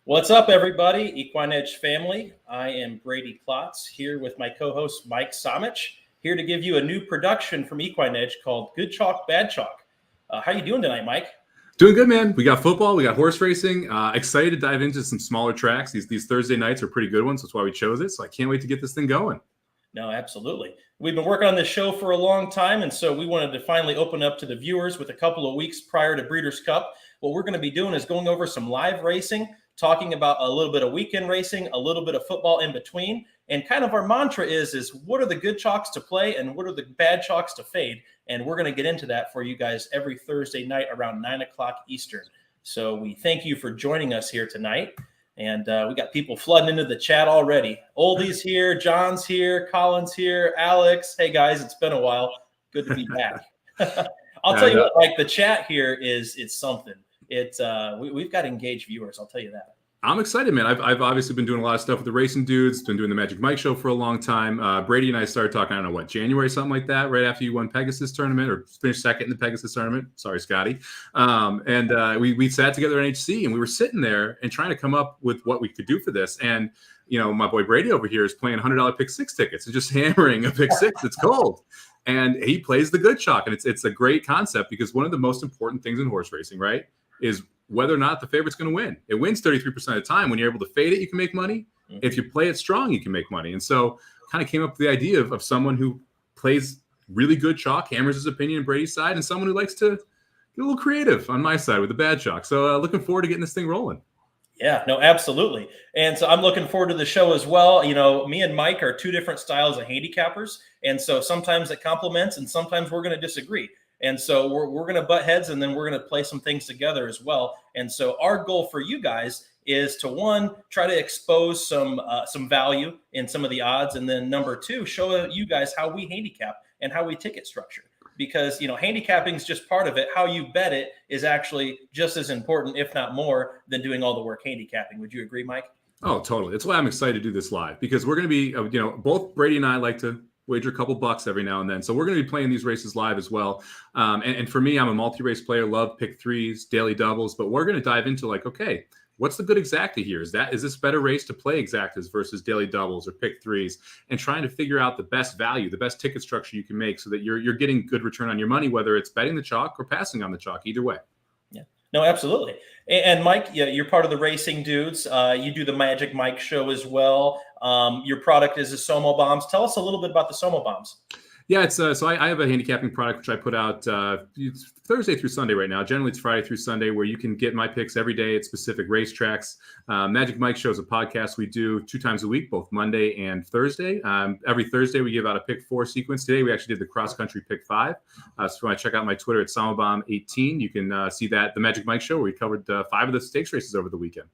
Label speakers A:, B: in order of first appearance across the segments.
A: What's up, everybody? Equine Edge family. I am Brady Klotz here with my co-host Mike Somich, here to give you a new production from Equine Edge called Good Chalk, Bad Chalk. How you doing tonight, Mike?
B: Doing good, man. We got football, we got horse racing. Excited to dive into some smaller tracks. These Thursday nights are pretty good ones. That's why we chose it. So I can't wait to get this thing going.
A: No, absolutely. We've been working on this show for a long time, and so we wanted to finally open up to the viewers with a couple of weeks prior to Breeders' Cup. What we're going to be doing is going over some live racing, talking about a little bit of weekend racing, a little bit of football in between. And kind of our mantra is what are the good chalks to play and what are the bad chalks to fade? And we're going to get into that for you guys every Thursday night around 9 o'clock Eastern. So we thank you for joining us here tonight. And we got people flooding into the chat already. Oldie's here, John's here, Colin's here, Alex. Hey, guys, it's been a while. Good to be back. I'll tell you what, like the chat here it's something. It's we've got engaged viewers. I'll tell you that.
B: I'm excited, man. I've obviously been doing a lot of stuff with the racing dudes. Been doing the Magic Mike show for a long time. Brady and I started talking, I don't know what, January, something like that, right after you won Pegasus tournament or finished second in the Pegasus tournament. Sorry, Scotty. We sat together at NHC and we were sitting there and trying to come up with what we could do for this. And you know, my boy Brady over here is playing $100 pick six tickets and just hammering a pick six. It's cold. And he plays the good chalk. And it's a great concept because one of the most important things in horse racing, right, is whether or not the favorite's going to win. It wins 33% of the time. When you're able to fade it, you can make money. Mm-hmm. If you play it strong, you can make money. And so kind of came up with the idea of someone who plays really good chalk, hammers his opinion on Brady's side, and someone who likes to get a little creative on my side with the bad chalk. So looking forward to getting this thing rolling.
A: Yeah, no, absolutely. And so I'm looking forward to the show as well. You know, me and Mike are two different styles of handicappers. And so sometimes it complements and sometimes we're going to disagree. And so we're going to butt heads and then we're going to play some things together as well. And so our goal for you guys is to, one, try to expose some value in some of the odds. And then number two, show you guys how we handicap and how we ticket structure. Because, you know, handicapping is just part of it. How you bet it is actually just as important, if not more, than doing all the work handicapping. Would you agree, Mike?
B: Oh, totally. That's why I'm excited to do this live because we're going to be, you know, both Brady and I like to wager a couple bucks every now and then. So we're going to be playing these races live as well. And for me, I'm a multi-race player, love pick threes, daily doubles, but we're going to dive into like, okay, what's the good exacta here? Is this better race to play exactas versus daily doubles or pick threes and trying to figure out the best value, the best ticket structure you can make so that you're getting good return on your money, whether it's betting the chalk or passing on the chalk, either way.
A: Yeah, no, absolutely. And Mike, yeah, you're part of the racing dudes. You do the Magic Mike show as well. Your product is the Somo Bombs. Tell us a little bit about the Somo Bombs.
B: Yeah, it's so I have a handicapping product which I put out Thursday through Sunday right now. Generally, it's Friday through Sunday where you can get my picks every day at specific racetracks. Magic Mike show is a podcast we do 2 times a week, both Monday and Thursday. Every Thursday, we give out a pick 4 sequence. Today, we actually did the cross country pick 5. So when I check out my Twitter at Samabomb18, you can see that the Magic Mike show where we covered 5 of the stakes races over the weekend.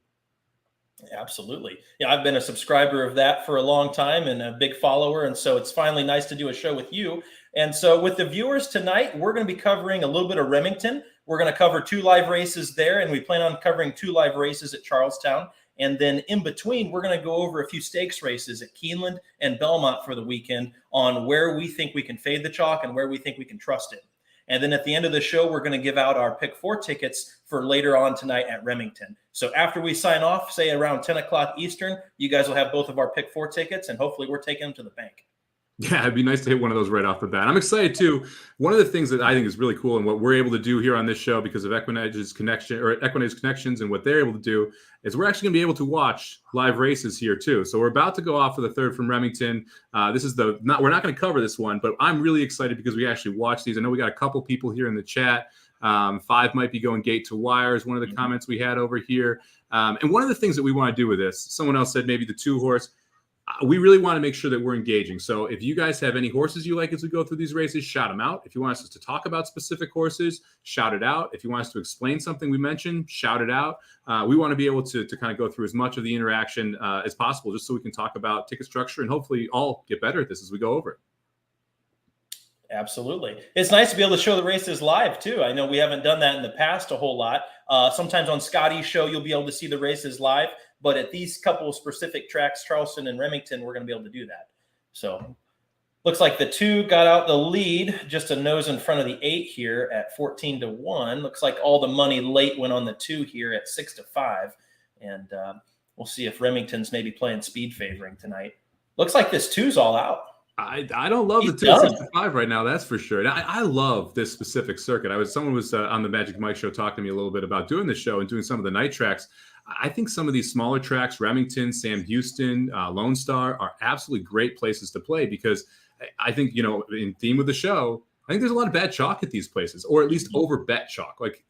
A: Absolutely. Yeah, I've been a subscriber of that for a long time and a big follower. And so it's finally nice to do a show with you. And so with the viewers tonight, we're going to be covering a little bit of Remington. We're going to cover 2 live races there. And we plan on covering 2 live races at Charlestown. And then in between, we're going to go over a few stakes races at Keeneland and Belmont for the weekend on where we think we can fade the chalk and where we think we can trust it. And then at the end of the show, we're going to give out our pick 4 tickets for later on tonight at Remington. So after we sign off, say around 10 o'clock Eastern, you guys will have both of our pick 4 tickets, and hopefully we're taking them to the bank.
B: Yeah, it'd be nice to hit one of those right off the bat. I'm excited too. One of the things that I think is really cool and what we're able to do here on this show because of Equine Edge's connections and what they're able to do is we're actually going to be able to watch live races here too. So we're about to go off for the 3rd from Remington. This is we're not going to cover this one, but I'm really excited because we actually watch these. I know we got a couple people here in the chat. 5 might be going gate to wire is one of the comments we had over here. And one of the things that we want to do with this, someone else said maybe the 2 horse. We really want to make sure that we're engaging. So if you guys have any horses you like as we go through these races, shout them out. If you want us to talk about specific horses, shout it out. If you want us to explain something we mentioned, shout it out. We want to be able to kind of go through as much of the interaction as possible just so we can talk about ticket structure and hopefully all get better at this as we go over it.
A: Absolutely. It's nice to be able to show the races live too. I know we haven't done that in the past a whole lot. Sometimes on Scotty's show, you'll be able to see the races live. But at these couple of specific tracks, Charleston and Remington, we're going to be able to do that. So looks like the 2 got out the lead, just a nose in front of the 8 here at 14-1. Looks like all the money late went on the 2 here at 6-5. And we'll see if Remington's maybe playing speed favoring tonight. Looks like this 2's all out.
B: I don't love the 2 at 65 right now, that's for sure. And I love this specific circuit. Someone was on the Magic Mike show talking to me a little bit about doing this show and doing some of the night tracks. I think some of these smaller tracks, Remington, Sam Houston, Lone Star, are absolutely great places to play because I think, in theme of the show, I think there's a lot of bad chalk at these places, or at least over bet chalk. Like,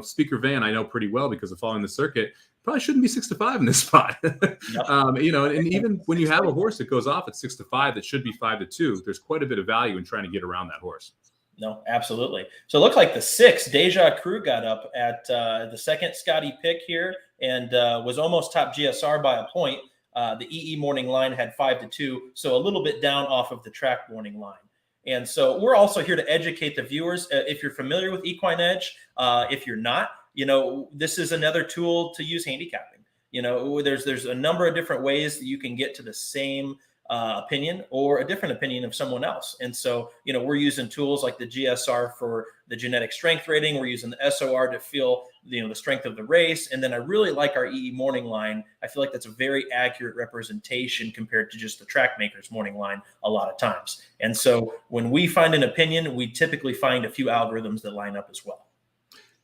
B: Speaker Van, I know pretty well because of following the circuit, probably shouldn't be 6-5 in this spot. Yep. And even when you have a horse that goes off at 6-5, that should be 5-2. There's quite a bit of value in trying to get around that horse. No,
A: absolutely. So it looks like the 6, Deja Crew, got up at the second Scotty pick here and was almost top GSR by a point. The EE morning line had 5-2, so a little bit down off of the track morning line. And so we're also here to educate the viewers. If you're familiar with Equine Edge, if you're not, this is another tool to use handicapping. There's a number of different ways that you can get to the same opinion or a different opinion of someone else. And so, we're using tools like the GSR for the genetic strength rating. We're using the SOR to feel, the strength of the race. And then I really like our EE morning line. I feel like that's a very accurate representation compared to just the track maker's morning line a lot of times. And so when we find an opinion, we typically find a few algorithms that line up as well.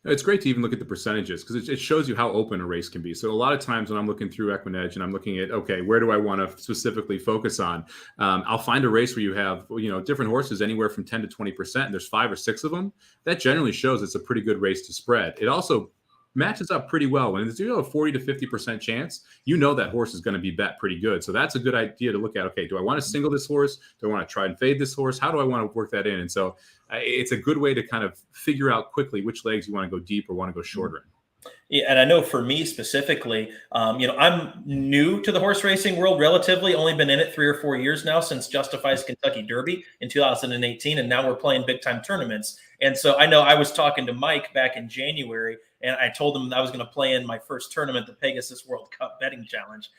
B: It's great to even look at the percentages because it shows you how open a race can be. So a lot of times when I'm looking through Equine Edge and I'm looking at, okay, where do I want to specifically focus on? I'll find a race where you have, different horses anywhere from 10 to 20%, and there's 5 or 6 of them. That generally shows it's a pretty good race to spread. It also matches up pretty well. When it's a 40 to 50% chance, that horse is going to be bet pretty good. So that's a good idea to look at. Okay, do I want to single this horse? Do I want to try and fade this horse? How do I want to work that in? And so it's a good way to kind of figure out quickly which legs you want to go deep or want to go shorter in.
A: Yeah, and I know for me specifically, I'm new to the horse racing world relatively, only been in it 3 or 4 years now since Justify's Kentucky Derby in 2018, and now we're playing big-time tournaments. And so I know I was talking to Mike back in January, and I told him I was going to play in my first tournament, the Pegasus World Cup Betting Challenge,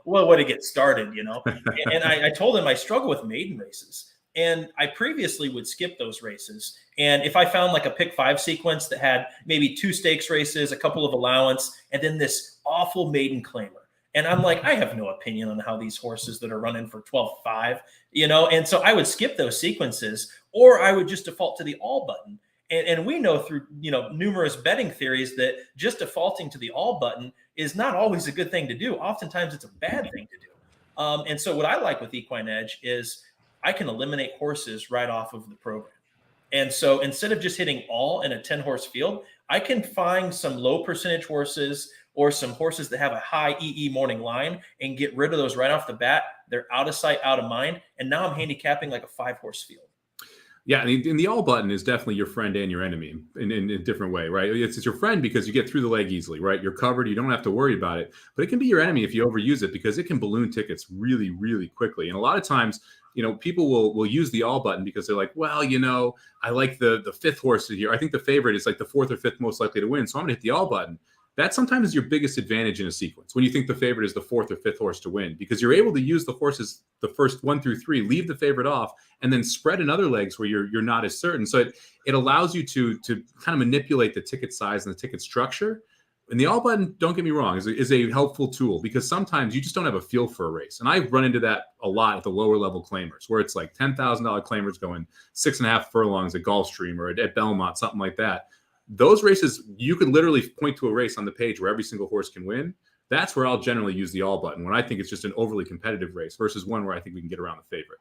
A: what would it get started, And I told him I struggle with maiden races. And I previously would skip those races. And if I found like a pick 5 sequence that had maybe 2 stakes races, a couple of allowance, and then this awful maiden claimer. And I'm like, I have no opinion on how these horses that are running for 12-5, and so I would skip those sequences, or I would just default to the all button. And we know through, numerous betting theories that just defaulting to the all button is not always a good thing to do. Oftentimes it's a bad thing to do. And so what I like with Equine Edge is I can eliminate horses right off of the program. And so instead of just hitting all in a 10-horse field, I can find some low percentage horses or some horses that have a high EE morning line and get rid of those right off the bat. They're out of sight, out of mind. And now I'm handicapping like a 5-horse field.
B: Yeah, and the all button is definitely your friend and your enemy in a different way, right? It's your friend because you get through the leg easily, right? You're covered. You don't have to worry about it. But it can be your enemy if you overuse it because it can balloon tickets really, really quickly. And a lot of times, people will use the all button because they're like, well, I like the 5th horse here. I think the favorite is like the 4th or 5th most likely to win. So I'm going to hit the all button. That sometimes is your biggest advantage in a sequence when you think the favorite is the 4th or 5th horse to win, because you're able to use the horses, the first 1 through 3, leave the favorite off, and then spread in other legs where you're not as certain. So it allows you to kind of manipulate the ticket size and the ticket structure. And the all button, don't get me wrong, is a helpful tool because sometimes you just don't have a feel for a race. And I've run into that a lot at the lower level claimers where it's like $10,000 claimers going 6.5 furlongs at Gulfstream or at Belmont, something like that. Those races, you could literally point to a race on the page where every single horse can win. That's where I'll generally use the all button when I think it's just an overly competitive race versus one where I think we can get around the favorite.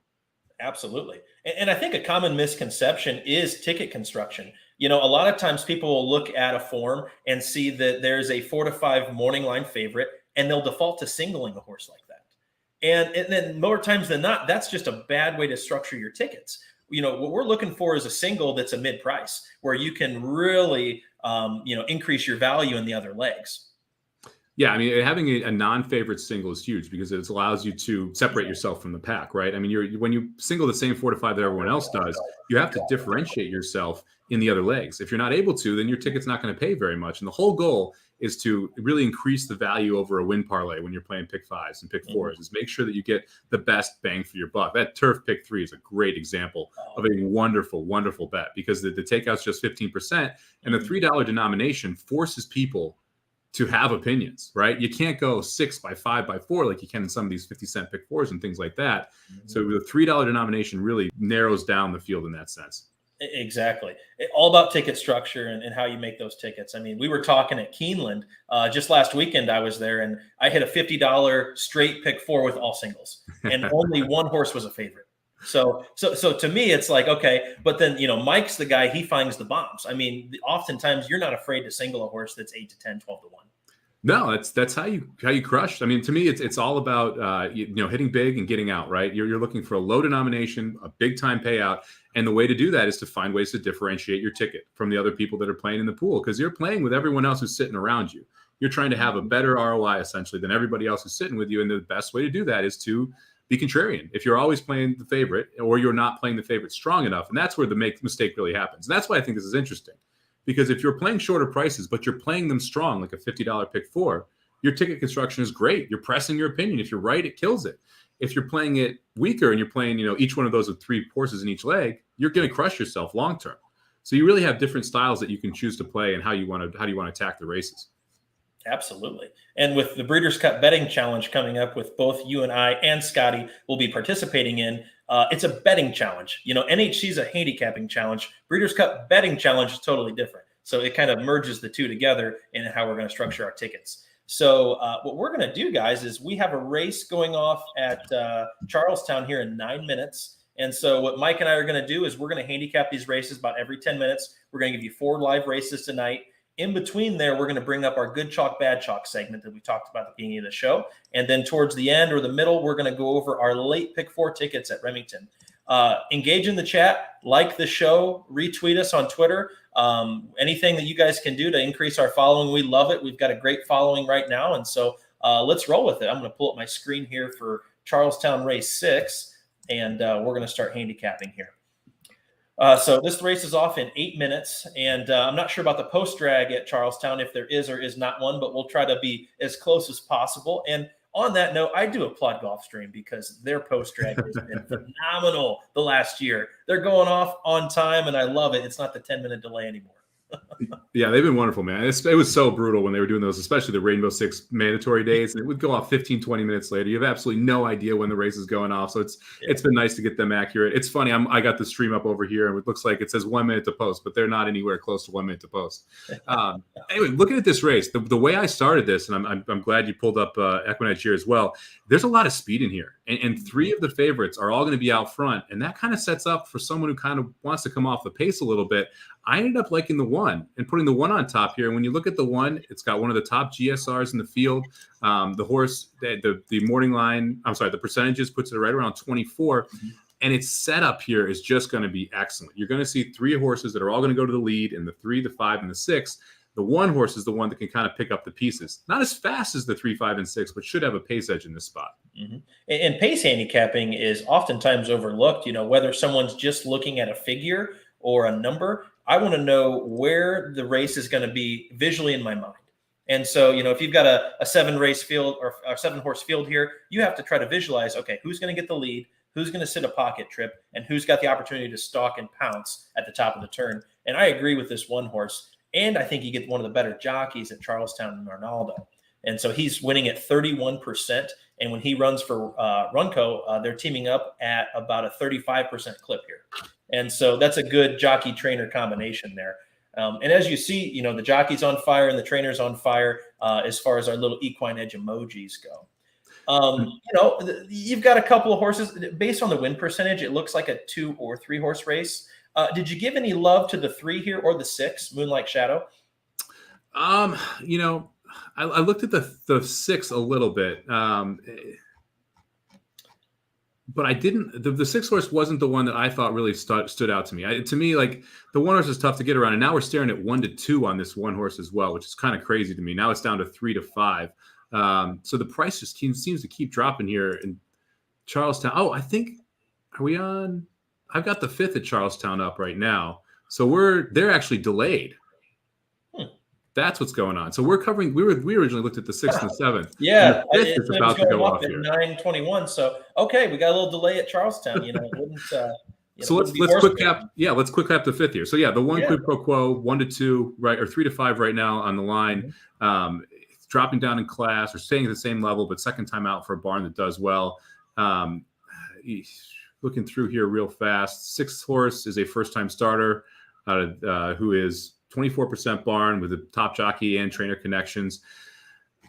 A: Absolutely. And I think a common misconception is ticket construction. A lot of times people will look at a form and see that there's a 4-5 morning line favorite, and they'll default to singling a horse like that. And then more times than not, that's just a bad way to structure your tickets. What we're looking for is a single that's a mid price where you can really, increase your value in the other legs.
B: Yeah, I mean, having a non-favorite single is huge because it allows you to separate yourself from the pack, right? I mean, when you single the same 4-5 that everyone else does, you have to differentiate yourself in the other legs. If you're not able to, then your ticket's not going to pay very much. And the whole goal is to really increase the value over a win parlay when you're playing pick 5s and pick 4s, is make sure that you get the best bang for your buck. That turf pick 3 is a great example of a wonderful, wonderful bet because the takeout's just 15%, and the $3 denomination forces people to have opinions, right? You can't go 6 by 5 by 4 like you can in some of these 50-cent pick fours and things like that. So the $3 denomination really narrows down the field in that sense.
A: Exactly. All about ticket structure and how you make those tickets. I mean, we were talking at Keeneland just last weekend. I was there and I hit a $50 straight pick four with all singles, and only one horse was a favorite. So to me, it's like, okay, but then, Mike's the guy, he finds the bombs. I mean, oftentimes you're not afraid to single a horse that's 8 to 10, 12 to 1.
B: No, that's how you crush. I mean, to me, it's all about hitting big and getting out, right? You're looking for a low denomination, a big time payout, and the way to do that is to find ways to differentiate your ticket from the other people that are playing in the pool, because you're playing with everyone else who's sitting around you. You're trying to have a better ROI essentially than everybody else who's sitting with you, and the best way to do that is to be contrarian. If you're always playing the favorite, or you're not playing the favorite strong enough, and that's where the mistake really happens. And that's why I think this is interesting. Because if you're playing shorter prices, but you're playing them strong, like a $50 pick four, your ticket construction is great. You're pressing your opinion. If you're right, it kills it. If you're playing it weaker and you're playing, each one of those with 3 horses in each leg, you're going to crush yourself long term. So you really have different styles that you can choose to play and how do you want to attack the races.
A: Absolutely. And with the Breeders' Cup betting challenge coming up, with both you and I and Scotty will be participating in, it's a betting challenge. NHC is a handicapping challenge. Breeders' Cup betting challenge is totally different. So it kind of merges the two together in how we're going to structure our tickets. So what we're going to do, guys, is we have a race going off at Charlestown here in 9 minutes. And so what Mike and I are going to do is we're going to handicap these races about every 10 minutes. We're going to give you 4 live races tonight. In between there, we're going to bring up our good chalk, bad chalk segment that we talked about at the beginning of the show. And then towards the end or the middle, we're going to go over our late pick 4 tickets at Remington. Engage in the chat, like the show, retweet us on Twitter. Anything that you guys can do to increase our following, we love it. We've got a great following right now. And so let's roll with it. I'm going to pull up my screen here for Charlestown race 6, and we're going to start handicapping here. So this race is off in 8 minutes, and I'm not sure about the post drag at Charlestown, if there is or is not one, but we'll try to be as close as possible. And on that note, I do applaud Gulfstream because their post drag has been phenomenal the last year. They're going off on time, and I love it. It's not the 10-minute delay anymore.
B: Yeah, they've been wonderful, man. It was so brutal when they were doing those, especially the Rainbow Six mandatory days, and it would go off 15, 20 minutes later. You have absolutely no idea when the race is going off. So it's been nice to get them accurate. It's funny. I got the stream up over here, and it looks like it says 1 minute to post, but they're not anywhere close to 1 minute to post. Anyway, looking at this race, the way I started this, and I'm glad you pulled up Equinedge here as well. There's a lot of speed in here, and 3 of the favorites are all going to be out front, and that kind of sets up for someone who kind of wants to come off the pace a little bit. I ended up liking the 1 and putting the 1 on top here. And when you look at the 1, it's got one of the top GSRs in the field. The horse, the morning line, the percentages puts it right around 24. Mm-hmm. And its setup here is just going to be excellent. You're going to see 3 horses that are all going to go to the lead, and the 3, the 5, and the 6. The 1 horse is the one that can kind of pick up the pieces. Not as fast as the 3, 5, and 6, but should have a pace edge in this spot.
A: Mm-hmm. And pace handicapping is oftentimes overlooked. Whether someone's just looking at a figure or a number, I want to know where the race is going to be visually in my mind. And so, if you've got a 7-race field or a 7-horse field here, you have to try to visualize, okay, who's going to get the lead, who's going to sit a pocket trip, and who's got the opportunity to stalk and pounce at the top of the turn. And I agree with this 1 horse. And I think you get one of the better jockeys at Charlestown and Arnaldo. And so he's winning at 31%. And when he runs for Runco, they're teaming up at about a 35% clip here. And so that's a good jockey-trainer combination there. And as you see, the jockey's on fire and the trainer's on fire as far as our little equine edge emojis go. You've got a couple of horses. Based on the win percentage, it looks like a 2 or 3 horse race. Did you give any love to the 3 here or the 6, Moonlight Shadow?
B: I looked at the 6 a little bit. But I didn't. The 6 horse wasn't the one that I thought really stood out to me. To me, like the 1 horse is tough to get around, and now we're staring at 1 to 2 on this 1 horse as well, which is kind of crazy to me. Now it's down to 3 to 5. So the price just seems to keep dropping here in Charlestown. Oh, I think are we on? I've got the 5th at Charlestown up right now, so they're actually delayed. That's what's going on. So we're covering. We originally looked at the 6th and the 7th.
A: Yeah,
B: and the 5th is about to go off
A: at
B: here.
A: 9:21. So okay, we got a little delay at Charlestown. It wouldn't.
B: So let's quick cap. Yeah, let's quick cap the 5th here. So yeah, the 1 quid pro quo, 1 to 2, right, or 3 to 5 right now on the line. dropping down in class or staying at the same level, but second time out for a barn that does well. Looking through here real fast, 6th horse is a first-time starter who is 24% barn with a top jockey and trainer connections.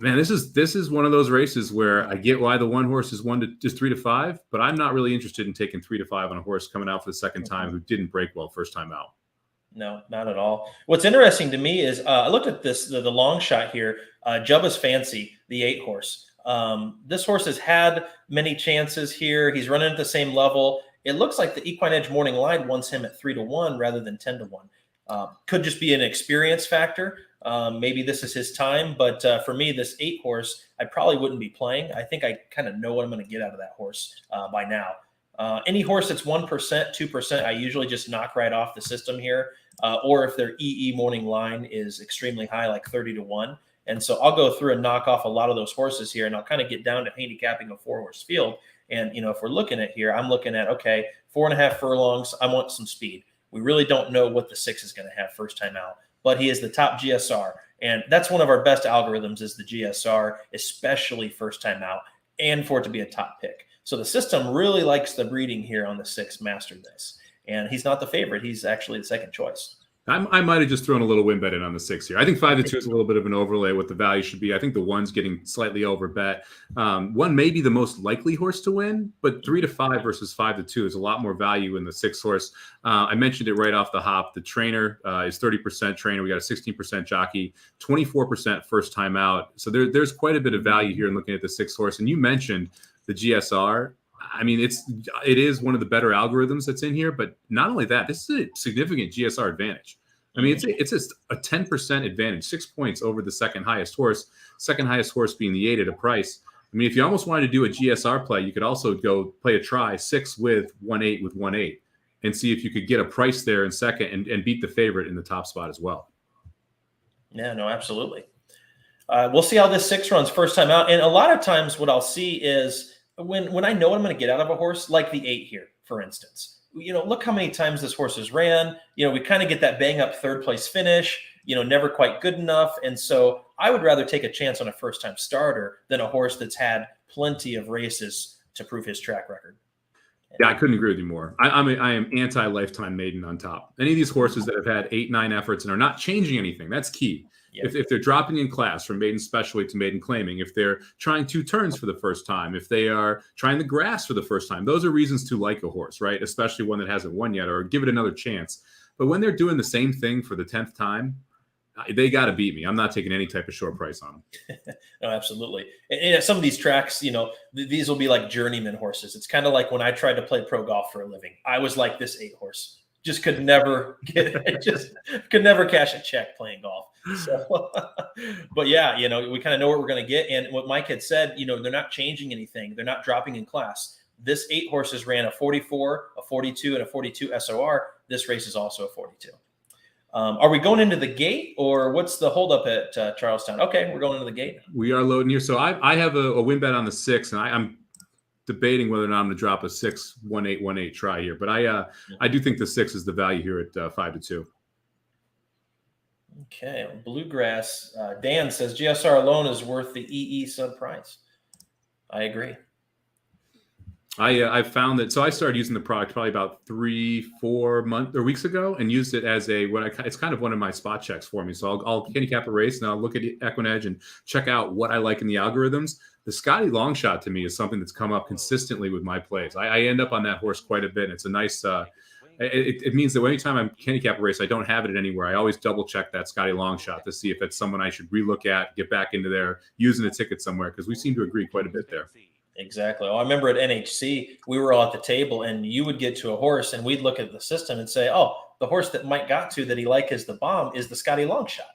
B: Man, this is one of those races where I get why the one horse is 3 to 5, but I'm not really interested in taking 3 to 5 on a horse coming out for the second time who didn't break well first time out.
A: No, not at all. What's interesting to me is I looked at the long shot here, Jubba's Fancy, the 8 horse. This horse has had many chances here. He's running at the same level. It looks like the Equine Edge Morning Line wants him at 3 to 1 rather than 10 to 1. Could just be an experience factor. Maybe this is his time, but for me, this 8 horse, I probably wouldn't be playing. I think I kind of know what I'm going to get out of that horse by now. Any horse that's 1%, 2%, I usually just knock right off the system here. Or if their EE morning line is extremely high, like 30 to 1. And so I'll go through and knock off a lot of those horses here, and I'll kind of get down to handicapping a 4-horse field. And, if we're looking at here, I'm looking at, okay, 4.5 furlongs. I want some speed. We really don't know what the 6 is going to have first time out, but he is the top GSR. And that's one of our best algorithms is the GSR, especially first time out, and for it to be a top pick. So the system really likes the breeding here on the 6 Master this. And he's not the favorite. He's actually the second choice.
B: I might have just thrown a little win bet in on the 6 here. I think 5 to 2 is a little bit of an overlay what the value should be. I think the 1's getting slightly over bet. 1 may be the most likely horse to win, but 3 to 5 versus 5 to 2 is a lot more value in the 6 horse. I mentioned it right off the hop. The trainer is 30% trainer. We got a 16% jockey, 24% first time out. So there's quite a bit of value here in looking at the 6 horse. And you mentioned the GSR. I mean, it is one of the better algorithms that's in here, but not only that, this is a significant GSR advantage. I mean, it's a 10% advantage, 6 points over the second highest horse being the 8 at a price. I mean, if you almost wanted to do a GSR play, you could also go play a try 6 with 1-8 with 1-8 and see if you could get a price there in second and beat the favorite in the top spot as well.
A: Yeah, no, absolutely. We'll see how this 6 runs first time out. And a lot of times what I'll see is when I know what I'm going to get out of a horse, like the 8 here, for instance, look how many times this horse has ran. We kind of get that bang up third place finish, never quite good enough. And so I would rather take a chance on a first time starter than a horse that's had plenty of races to prove his track record.
B: Yeah, I couldn't agree with you more. I am anti-lifetime maiden on top. Any of these horses that have had 8-9 efforts and are not changing anything, that's key. Yep. If they're dropping in class from maiden specialty to maiden claiming, if they're trying 2 turns for the first time, if they are trying the grass for the first time, those are reasons to like a horse, right? Especially one that hasn't won yet or give it another chance. But when they're doing the same thing for the 10th time, they got to beat me. I'm not taking any type of short price on them.
A: No, absolutely. And some of these tracks, these will be like journeyman horses. It's kind of like when I tried to play pro golf for a living. I was like this 8 horse. Just could never cash a check playing golf. So, but yeah, we kind of know what we're going to get. And what Mike had said, they're not changing anything. They're not dropping in class. This 8 horses ran a 44, a 42, and a 42 SOR. This race is also a 42. Are we going into the gate or what's the holdup at Charlestown? Okay, we're going into the gate.
B: We are loading here. So I have a win bet on the 6, and I'm debating whether or not I'm going to drop a 6-1-8-1-8 try here. But I do think the 6 is the value here at 5 to 2.
A: Okay, Bluegrass. Dan says GSR alone is worth the EE sub price. I agree.
B: I found that, so I started using the product probably about 3-4 months or weeks ago and used it as it's kind of one of my spot checks for me. So I'll handicap a race and I'll look at Equine Edge and check out what I like in the algorithms. The Scotty long shot to me is something that's come up consistently with my plays. I end up on that horse quite a bit. It's a nice, it means that anytime I'm handicap a race, I don't have it anywhere. I always double check that Scotty long shot to see if it's someone I should relook at, get back into there, using a ticket somewhere, because we seem to agree quite a bit there.
A: Exactly. Oh, I remember at NHC, we were all at the table and you would get to a horse and we'd look at the system and say, oh, the horse that Mike got to that he liked as the bomb is the Scotty long shot.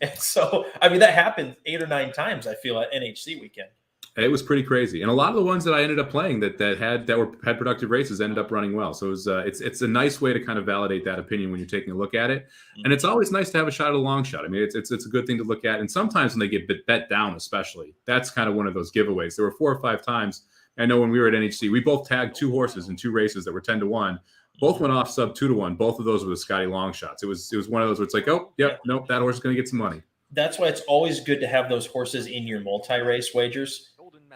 A: And so, I mean, that happened 8 or 9 times, I feel, at NHC weekend.
B: It was pretty crazy, and a lot of the ones that I ended up playing that had productive races ended up running well. So it's a nice way to kind of validate that opinion when you're taking a look at it. And it's always nice to have a shot at a long shot. I mean, it's a good thing to look at. And sometimes when they get bet down, especially, that's kind of one of those giveaways. There were 4 or 5 times. I know when we were at NHC, we both tagged 2 horses in 2 races that were 10 to 1. Both went off sub 2 to 1. Both of those were the Scotty long shots. It was one of those where it's like, oh, yep, nope, that horse is going to get some money.
A: That's why it's always good to have those horses in your multi-race wagers,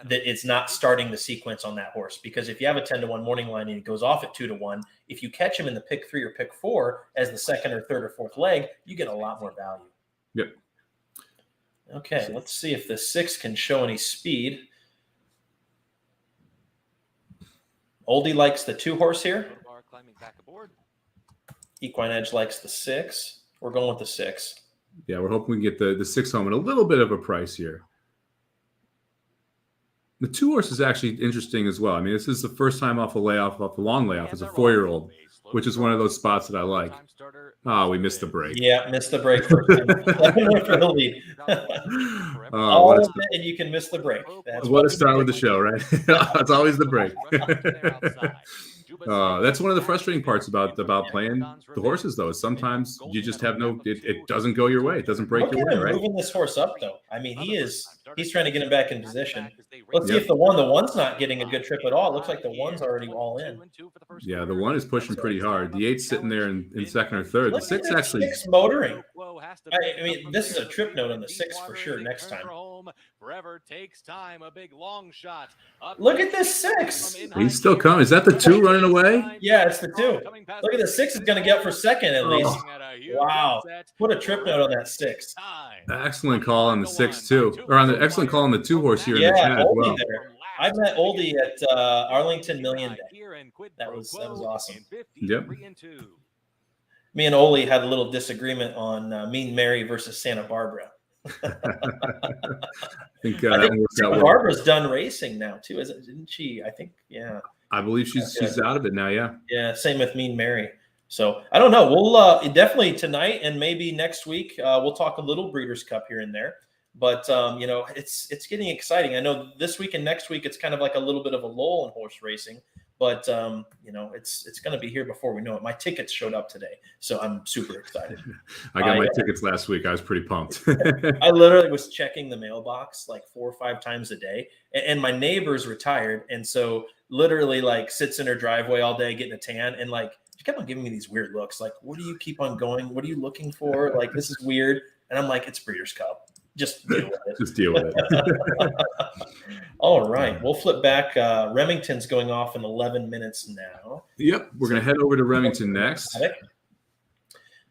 A: that it's not starting the sequence on that horse. Because if you have a 10-1 morning line and it goes off at 2-1, if you catch him in the pick 3 or pick 4 as the second or third or fourth leg, you get a lot more value.
B: Yep.
A: Okay, let's see if the 6 can show any speed. Oldie likes the 2 horse here. Equine Edge likes the 6. We're going with the 6.
B: Yeah, we're hoping we can get the 6 home at a little bit of a price here. The 2 horse is actually interesting as well. I mean, this is the first time off a long layoff as a 4-year-old, which is one of those spots that I like. Oh, we missed the break.
A: Yeah, missed the break first time. For the lead. All of it, and you can miss the break. That's
B: what a start with the show, right? It's always the break. That's one of the frustrating parts about playing the horses, though. Is sometimes you just have it doesn't go your way. It doesn't break your way, right?
A: Moving this horse up, though. I mean, he's trying to get him back in position. Let's see if the one's not getting a good trip at all. It looks like the 1's already all in.
B: Yeah, the 1 is pushing pretty hard. The 8's sitting there in second or third. The 6 actually
A: 6 motoring. I mean, this is a trip note on the 6 for sure next time. Look at this 6.
B: He's still coming. Is that the 2 running away?
A: Yeah, it's the 2. Look at the 6 is going to get for second at least. Wow. Put a trip note on that 6.
B: Excellent call on the 6 too. Or on the excellent call on the 2 horse here in the chat as well.
A: There. I met Oldie at Arlington Million Day. That was awesome.
B: Yep.
A: Me and Oli had a little disagreement on Mean Mary versus Santa Barbara.
B: I think
A: Santa Barbara's done racing now too, didn't she? I think, yeah.
B: I believe she's out of it now, yeah.
A: Yeah, same with Mean Mary. So I don't know. We'll definitely tonight and maybe next week we'll talk a little Breeders' Cup here and there. But it's getting exciting. I know this week and next week it's kind of like a little bit of a lull in horse racing. But it's going to be here before we know it. My tickets showed up today, so I'm super excited.
B: I got my tickets last week. I was pretty pumped.
A: I literally was checking the mailbox like 4 or 5 times a day, and my neighbor's retired, and so literally like sits in her driveway all day getting a tan, and like she kept on giving me these weird looks, like, "What do you keep on going? What are you looking for? Like, this is weird." And I'm like, "It's Breeders' Cup. Just deal with it."
B: Just deal with it.
A: All right. We'll flip back. Remington's going off in 11 minutes now.
B: Yep. We're going to head over to Remington next.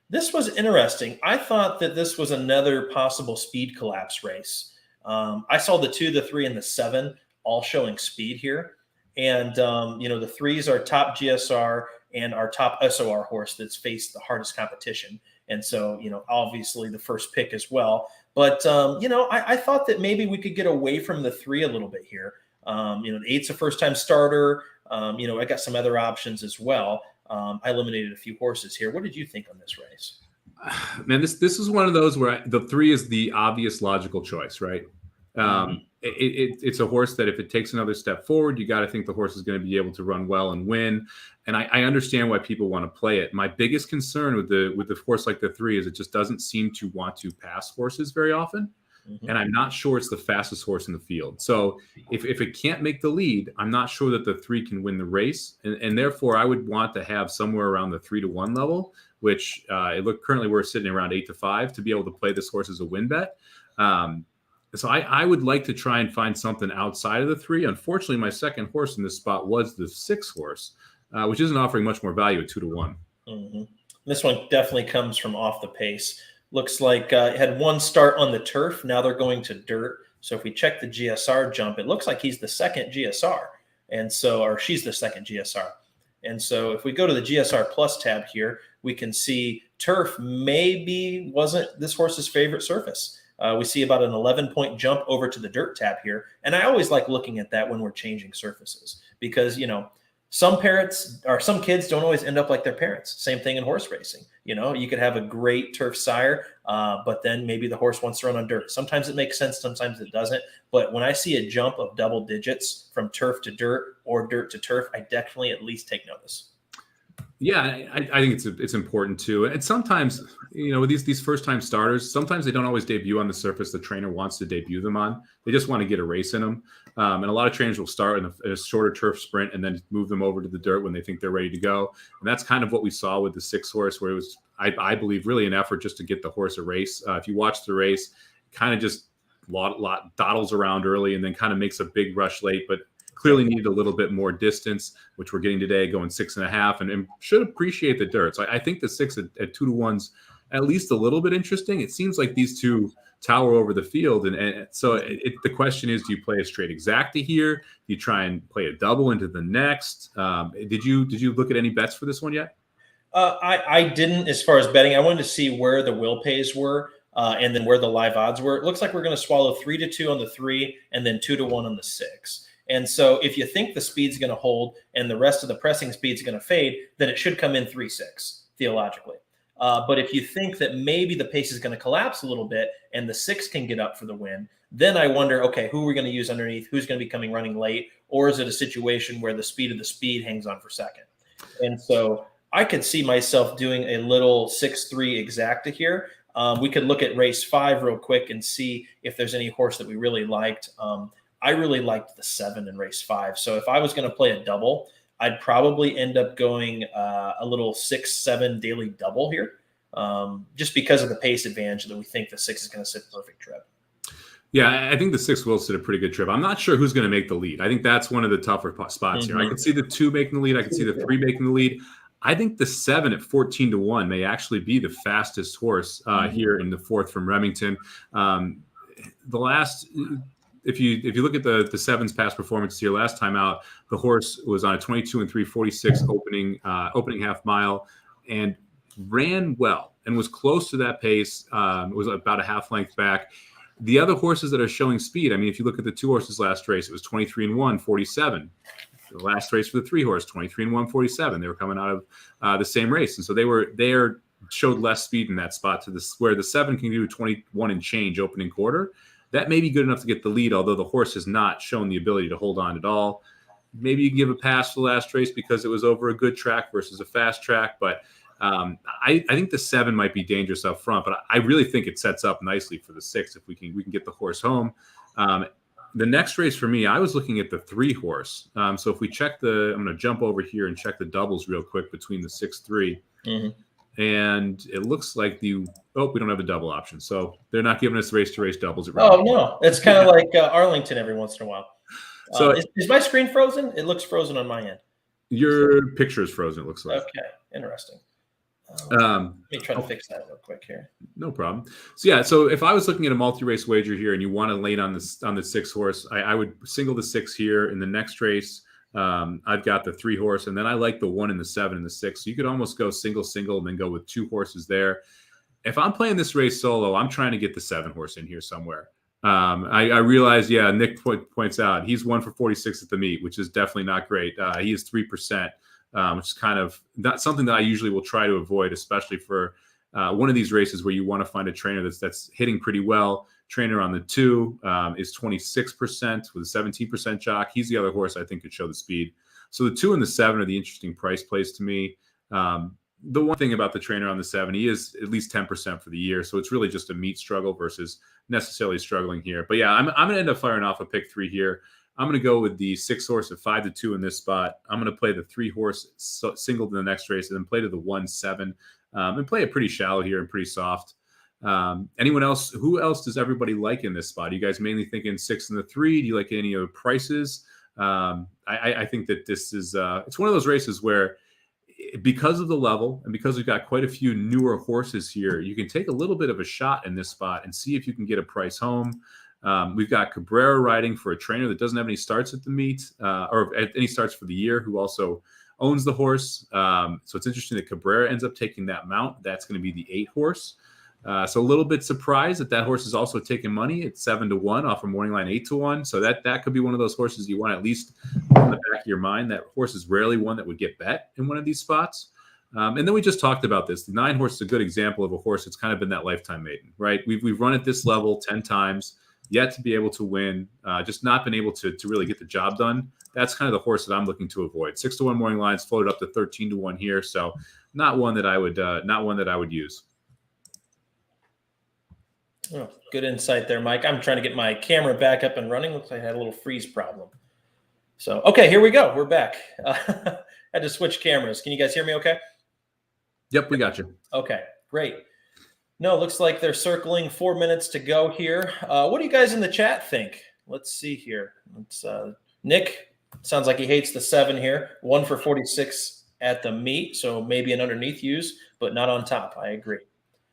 A: This was interesting. I thought that this was another possible speed collapse race. I saw the 2, the 3, and the 7 all showing speed here. And, the 3s are top GSR and our top SOR horse that's faced the hardest competition. And so, obviously the first pick as well. But, I thought that maybe we could get away from the 3 a little bit here. The 8's a first-time starter. I got some other options as well. I eliminated a few horses here. What did you think on this race?
B: Man, this is one of those where the 3 is the obvious logical choice, right? It's a horse that if it takes another step forward, you got to think the horse is going to be able to run well and win. And I understand why people want to play it. My biggest concern with the horse like the 3 is it just doesn't seem to want to pass horses very often. And I'm not sure it's the fastest horse in the field. So if it can't make the lead, I'm not sure that the 3 can win the race. And therefore, I would want to have somewhere around the 3-1 level, which currently we're sitting around 8-5 to be able to play this horse as a win bet. So I would like to try and find something outside of the 3. Unfortunately, my second horse in this spot was the 6 horse, which isn't offering much more value at 2-1.
A: This one definitely comes from off the pace. Looks like it had 1 start on the turf. Now they're going to dirt. So if we check the GSR jump, it looks like he's the second GSR. And so, or she's the second GSR. And so if we go to the GSR Plus tab here, we can see turf maybe wasn't this horse's favorite surface. We see about an 11-point jump over to the dirt tab here. And I always like looking at that when we're changing surfaces because, some parents or some kids don't always end up like their parents. Same thing in horse racing. You could have a great turf sire, but then maybe the horse wants to run on dirt. Sometimes it makes sense. Sometimes it doesn't. But when I see a jump of double digits from turf to dirt or dirt to turf, I definitely at least take notice.
B: Yeah, I think it's important too. And sometimes, with these first-time starters, sometimes they don't always debut on the surface the trainer wants to debut them on. They just want to get a race in them. And a lot of trainers will start in a shorter turf sprint and then move them over to the dirt when they think they're ready to go. And that's kind of what we saw with the 6 horse, where I believe really an effort just to get the horse a race. If you watch the race, kind of just lot dawdles around early and then kind of makes a big rush late, but clearly needed a little bit more distance, which we're getting today, going 6.5, and should appreciate the dirt. So I think the 6 at 2-to-1's at least a little bit interesting. It seems like these two tower over the field, and so the question is, do you play a straight exacta here? Do you try and play a double into the next? Did you look at any bets for this one yet?
A: I didn't, as far as betting. I wanted to see where the will pays were. And then where the live odds were. It looks like we're going to swallow 3-2 on the 3 and then 2-1 on the 6. And so if you think the speed's going to hold and the rest of the pressing speed's going to fade, then it should come in 3-6 theologically. But if you think that maybe the pace is going to collapse a little bit and the 6 can get up for the win, then I wonder, okay, who are we going to use underneath? Who's going to be coming running late? Or is it a situation where the speed of the speed hangs on for second? And so I could see myself doing a little 6-3 exacta here. We could look at race 5 real quick and see if there's any horse that we really liked. I really liked the 7 in race 5. So if I was going to play a double, I'd probably end up going a little 6-7 daily double here, just because of the pace advantage that we think the 6 is going to sit perfect trip.
B: Yeah, I think the 6 will sit a pretty good trip. I'm not sure who's going to make the lead. I think that's one of the tougher spots here. I could see the 2 making the lead. I could see the 3 making the lead. I think the 7 at 14-1 may actually be the fastest horse here in the 4th from Remington. The last, if you look at the 7's past performances here, last time out, the horse was on a 22 and 346 opening half mile and ran well and was close to that pace. It was about a half length back. The other horses that are showing speed, I mean, if you look at the 2 horses last race, it was 23 and 1, 47. The last race for the 3 horse, 23 and 147. They were coming out of the same race, and so they showed less speed in that spot to this where the 7 can do 21 and change opening quarter. That may be good enough to get the lead, although the horse has not shown the ability to hold on at all. Maybe you can give a pass for the last race because it was over a good track versus a fast track, but I think the 7 might be dangerous up front. But I really think it sets up nicely for the 6 if we can get the horse home. The next race for me, I was looking at the 3 horse. So if we check I'm going to jump over here and check the doubles real quick between the 6-3. And it looks like we don't have a double option. So they're not giving us race-to-race doubles.
A: Oh, no. It's kind of like Arlington every once in a while. So is my screen frozen? It looks frozen on my end.
B: Your picture is frozen, it looks like.
A: Okay, interesting. Let me try to fix that real quick here.
B: No problem. So if I was looking at a multi-race wager here and you want to lane on the 6 horse, I would single the 6 here. In the next race, I've got the 3 horse, and then I like the 1 and the 7 and the 6. So you could almost go single and then go with 2 horses there. If I'm playing this race solo, I'm trying to get the 7 horse in here somewhere. I realize, Nick points out he's 1 for 46 at the meet, which is definitely not great. He is 3%. Which is kind of not something that I usually will try to avoid, especially for one of these races where you want to find a trainer that's hitting pretty well. Trainer on the 2 is 26% with a 17% jock. He's the other horse I think could show the speed. So the 2 and the 7 are the interesting price plays to me. The one thing about the trainer on the 7, he is at least 10% for the year. So it's really just a meat struggle versus necessarily struggling here. But yeah, I'm going to end up firing off a pick 3 here. I'm going to go with the 6 horse at 5-2 in this spot. I'm going to play the 3 horse single to the next race and then play to the 1-7 and play it pretty shallow here and pretty soft. Anyone else? Who else does everybody like in this spot? Are you guys mainly thinking 6 and the 3? Do you like any of the prices? I think that this is it's one of those races where because of the level and because we've got quite a few newer horses here, you can take a little bit of a shot in this spot and see if you can get a price home. We've got Cabrera riding for a trainer that doesn't have any starts at the meet or any starts for the year, who also owns the horse. So it's interesting that Cabrera ends up taking that mount. That's going to be the 8 horse. So a little bit surprised that horse is also taking money at 7-1 off a morning line 8-1. So that could be one of those horses you want to at least put in the back of your mind. That horse is rarely one that would get bet in one of these spots. And then we just talked about this. The 9 horse is a good example of a horse that's kind of been that lifetime maiden, right? We've run at this level 10 times. Yet to be able to win, just not been able to really get the job done. That's kind of the horse that I'm looking to avoid. 6-1 morning lines floated up to 13-1 here, so not one that I would use.
A: Oh, good insight there, Mike. I'm trying to get my camera back up and running. Looks like I had a little freeze problem. So okay, here we go. We're back. I had to switch cameras. Can you guys hear me? Okay.
B: Yep, we got you.
A: Okay, great. No, looks like they're circling. 4 minutes to go here. What do you guys in the chat think? Let's see here. Nick sounds like he hates the 7 here. 1 for 46 at the meet, so maybe an underneath use, but not on top. I agree.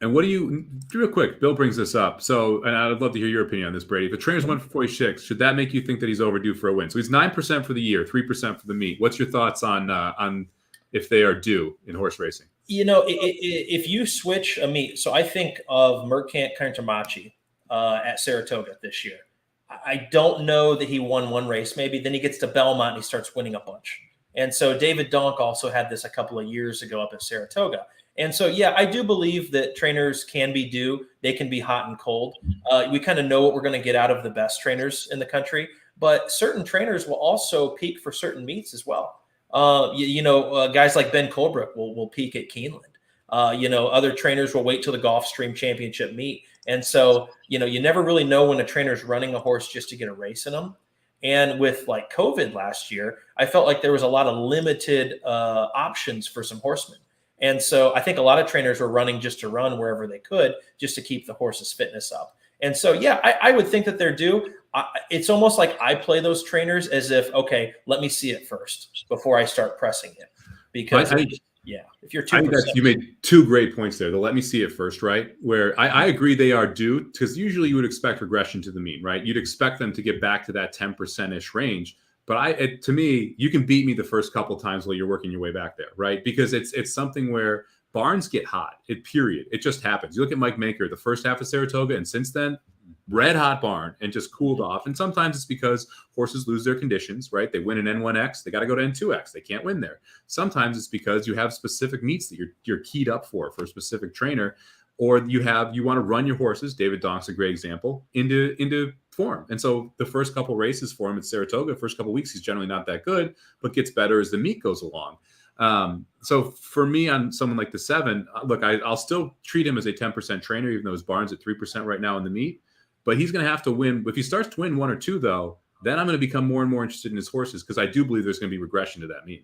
B: And what do you, real quick, Bill brings this up. So, and I'd love to hear your opinion on this, Brady. If a trainer's 1 for 46, should that make you think that he's overdue for a win? So he's 9% for the year, 3% for the meet. What's your thoughts on if they are due in horse racing?
A: If you switch a meet, so I think of Mercant Cartamachi at Saratoga this year. I don't know that he won 1 race. Maybe then he gets to Belmont and he starts winning a bunch. And so David Donk also had this a couple of years ago up at Saratoga. And so, yeah, I do believe that trainers can be due. They can be hot and cold. We kind of know what we're going to get out of the best trainers in the country. But certain trainers will also peak for certain meets as well. Guys like Ben Colebrook will peak at Keeneland. Other trainers will wait till the Gulfstream Championship meet. And so, you never really know when a trainer's running a horse just to get a race in them. And with like COVID last year, I felt like there was a lot of limited options for some horsemen. And so I think a lot of trainers were running just to run wherever they could, just to keep the horse's fitness up. And so, yeah, I would think that they're due. It's almost like I play those trainers as if, okay, let me see it first before I start pressing it. Because, if you're 2%.
B: I think you made 2 great points there. The let me see it first, right? Where I agree they are due, because usually you would expect regression to the mean, right? You'd expect them to get back to that 10%-ish range. But to me, you can beat me the first couple times while you're working your way back there, right? Because it's something where barns get hot. Period. It just happens. You look at Mike Maker, the first half of Saratoga, and since then, red hot barn and just cooled off. And sometimes it's because horses lose their conditions, right? They win an N1X, they got to go to N2X. They can't win there. Sometimes it's because you have specific meets that you're keyed up for a specific trainer, or you want to run your horses. David Donk's a great example into form. And so the first couple races for him at Saratoga, first couple weeks, he's generally not that good, but gets better as the meet goes along. So for me, on someone like the 7, look, I'll still treat him as a 10% trainer, even though his barn's at 3% right now in the meet. But he's going to have to win. If he starts to win 1 or 2, though, then I'm going to become more and more interested in his horses, because I do believe there's going to be regression to that mean.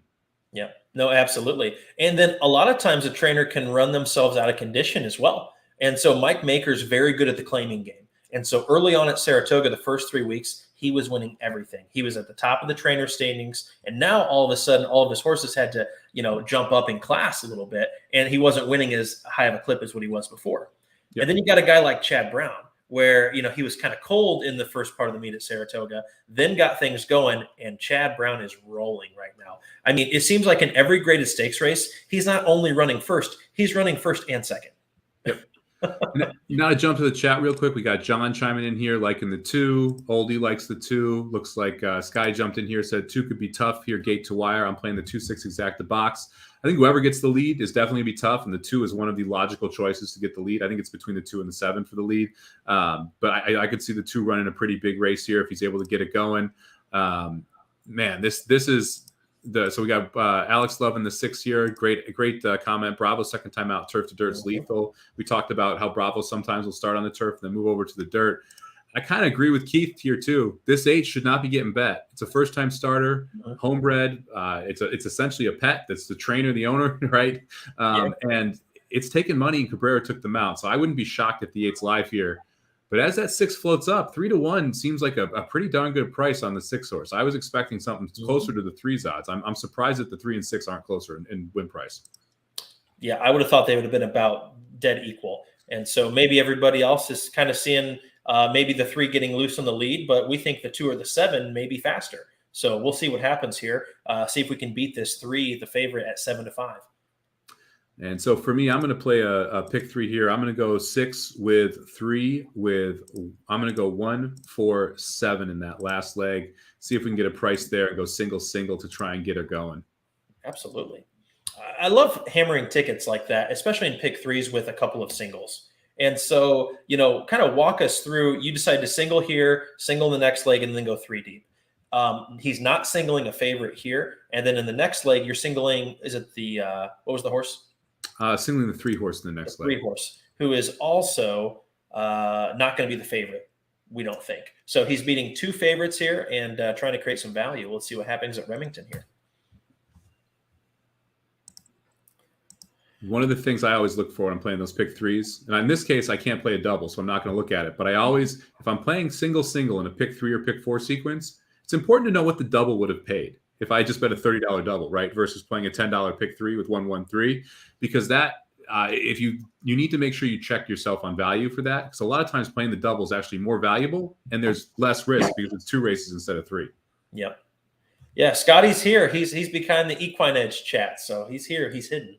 A: Yeah, no, absolutely. And then a lot of times a trainer can run themselves out of condition as well. And so Mike Maker's very good at the claiming game. And so early on at Saratoga, the first 3 weeks, he was winning everything. He was at the top of the trainer standings. And now all of a sudden, all of his horses had to, jump up in class a little bit. And he wasn't winning as high of a clip as what he was before. Yep. And then you got a guy like Chad Brown, where, he was kind of cold in the first part of the meet at Saratoga, then got things going, and Chad Brown is rolling right now. I mean, it seems like in every graded stakes race, he's not only running first, he's running first and second.
B: Yep. Now to jump to the chat real quick, we got John chiming in here, liking the 2. Oldie likes the 2. Looks like Sky jumped in here, said 2 could be tough here, gate to wire. I'm playing the 2-6 exacta box. I think whoever gets the lead is definitely be tough, and the 2 is one of the logical choices to get the lead. I think it's between the 2 and the 7 for the lead. But I could see the 2 running a pretty big race here if he's able to get it going. This is so we got Alex Love in the 6 here. Great comment. Bravo second time out, turf to dirt is lethal. We talked about how Bravo sometimes will start on the turf and then move over to the dirt. I kind of agree with Keith here too. This 8 should not be getting bet. It's a first-time starter, homebred. It's essentially a pet. That's the trainer, the owner, right? And it's taking money, and Cabrera took them out. So I wouldn't be shocked if the 8's live here. But as that 6 floats up, 3-1 seems like a pretty darn good price on the 6 horse. I was expecting something closer to the 3's odds. I'm surprised that the 3 and 6 aren't closer in win price. Yeah,
A: I would have thought they would have been about dead equal. And so maybe everybody else is kind of seeing maybe the 3 getting loose on the lead, but we think the 2 or the 7 may be faster. So we'll see what happens here. See if we can beat this 3, the favorite, at 7-5.
B: And so for me, I'm going to play a pick 3 here. I'm going to go 6 with 3 I'm going to go 1, 4, 7 in that last leg. See if we can get a price there and go single to try and get her going.
A: Absolutely. I love hammering tickets like that, especially in pick 3s with a couple of singles. And so, kind of walk us through, you decide to single here, single the next leg, and then go 3 deep. He's not singling a favorite here. And then in the next leg, you're singling, is it what was the horse?
B: Singling the 3 horse in the next leg.
A: 3 horse, who is also not going to be the favorite, we don't think. So he's beating 2 favorites here and trying to create some value. Let's see what happens at Remington here.
B: One of the things I always look for when I'm playing those pick threes, and in this case, I can't play a double, so I'm not going to look at it. But I always, if I'm playing single in a pick 3 or pick 4 sequence, it's important to know what the double would have paid if I just bet a $30 double, right? Versus playing a $10 pick 3 with 113, because that, if you need to make sure you check yourself on value for that, because a lot of times playing the double is actually more valuable and there's less risk because it's 2 races instead of 3.
A: Yep. Yeah, Scotty's here. He's behind the Equine Edge chat, so he's here. He's hidden.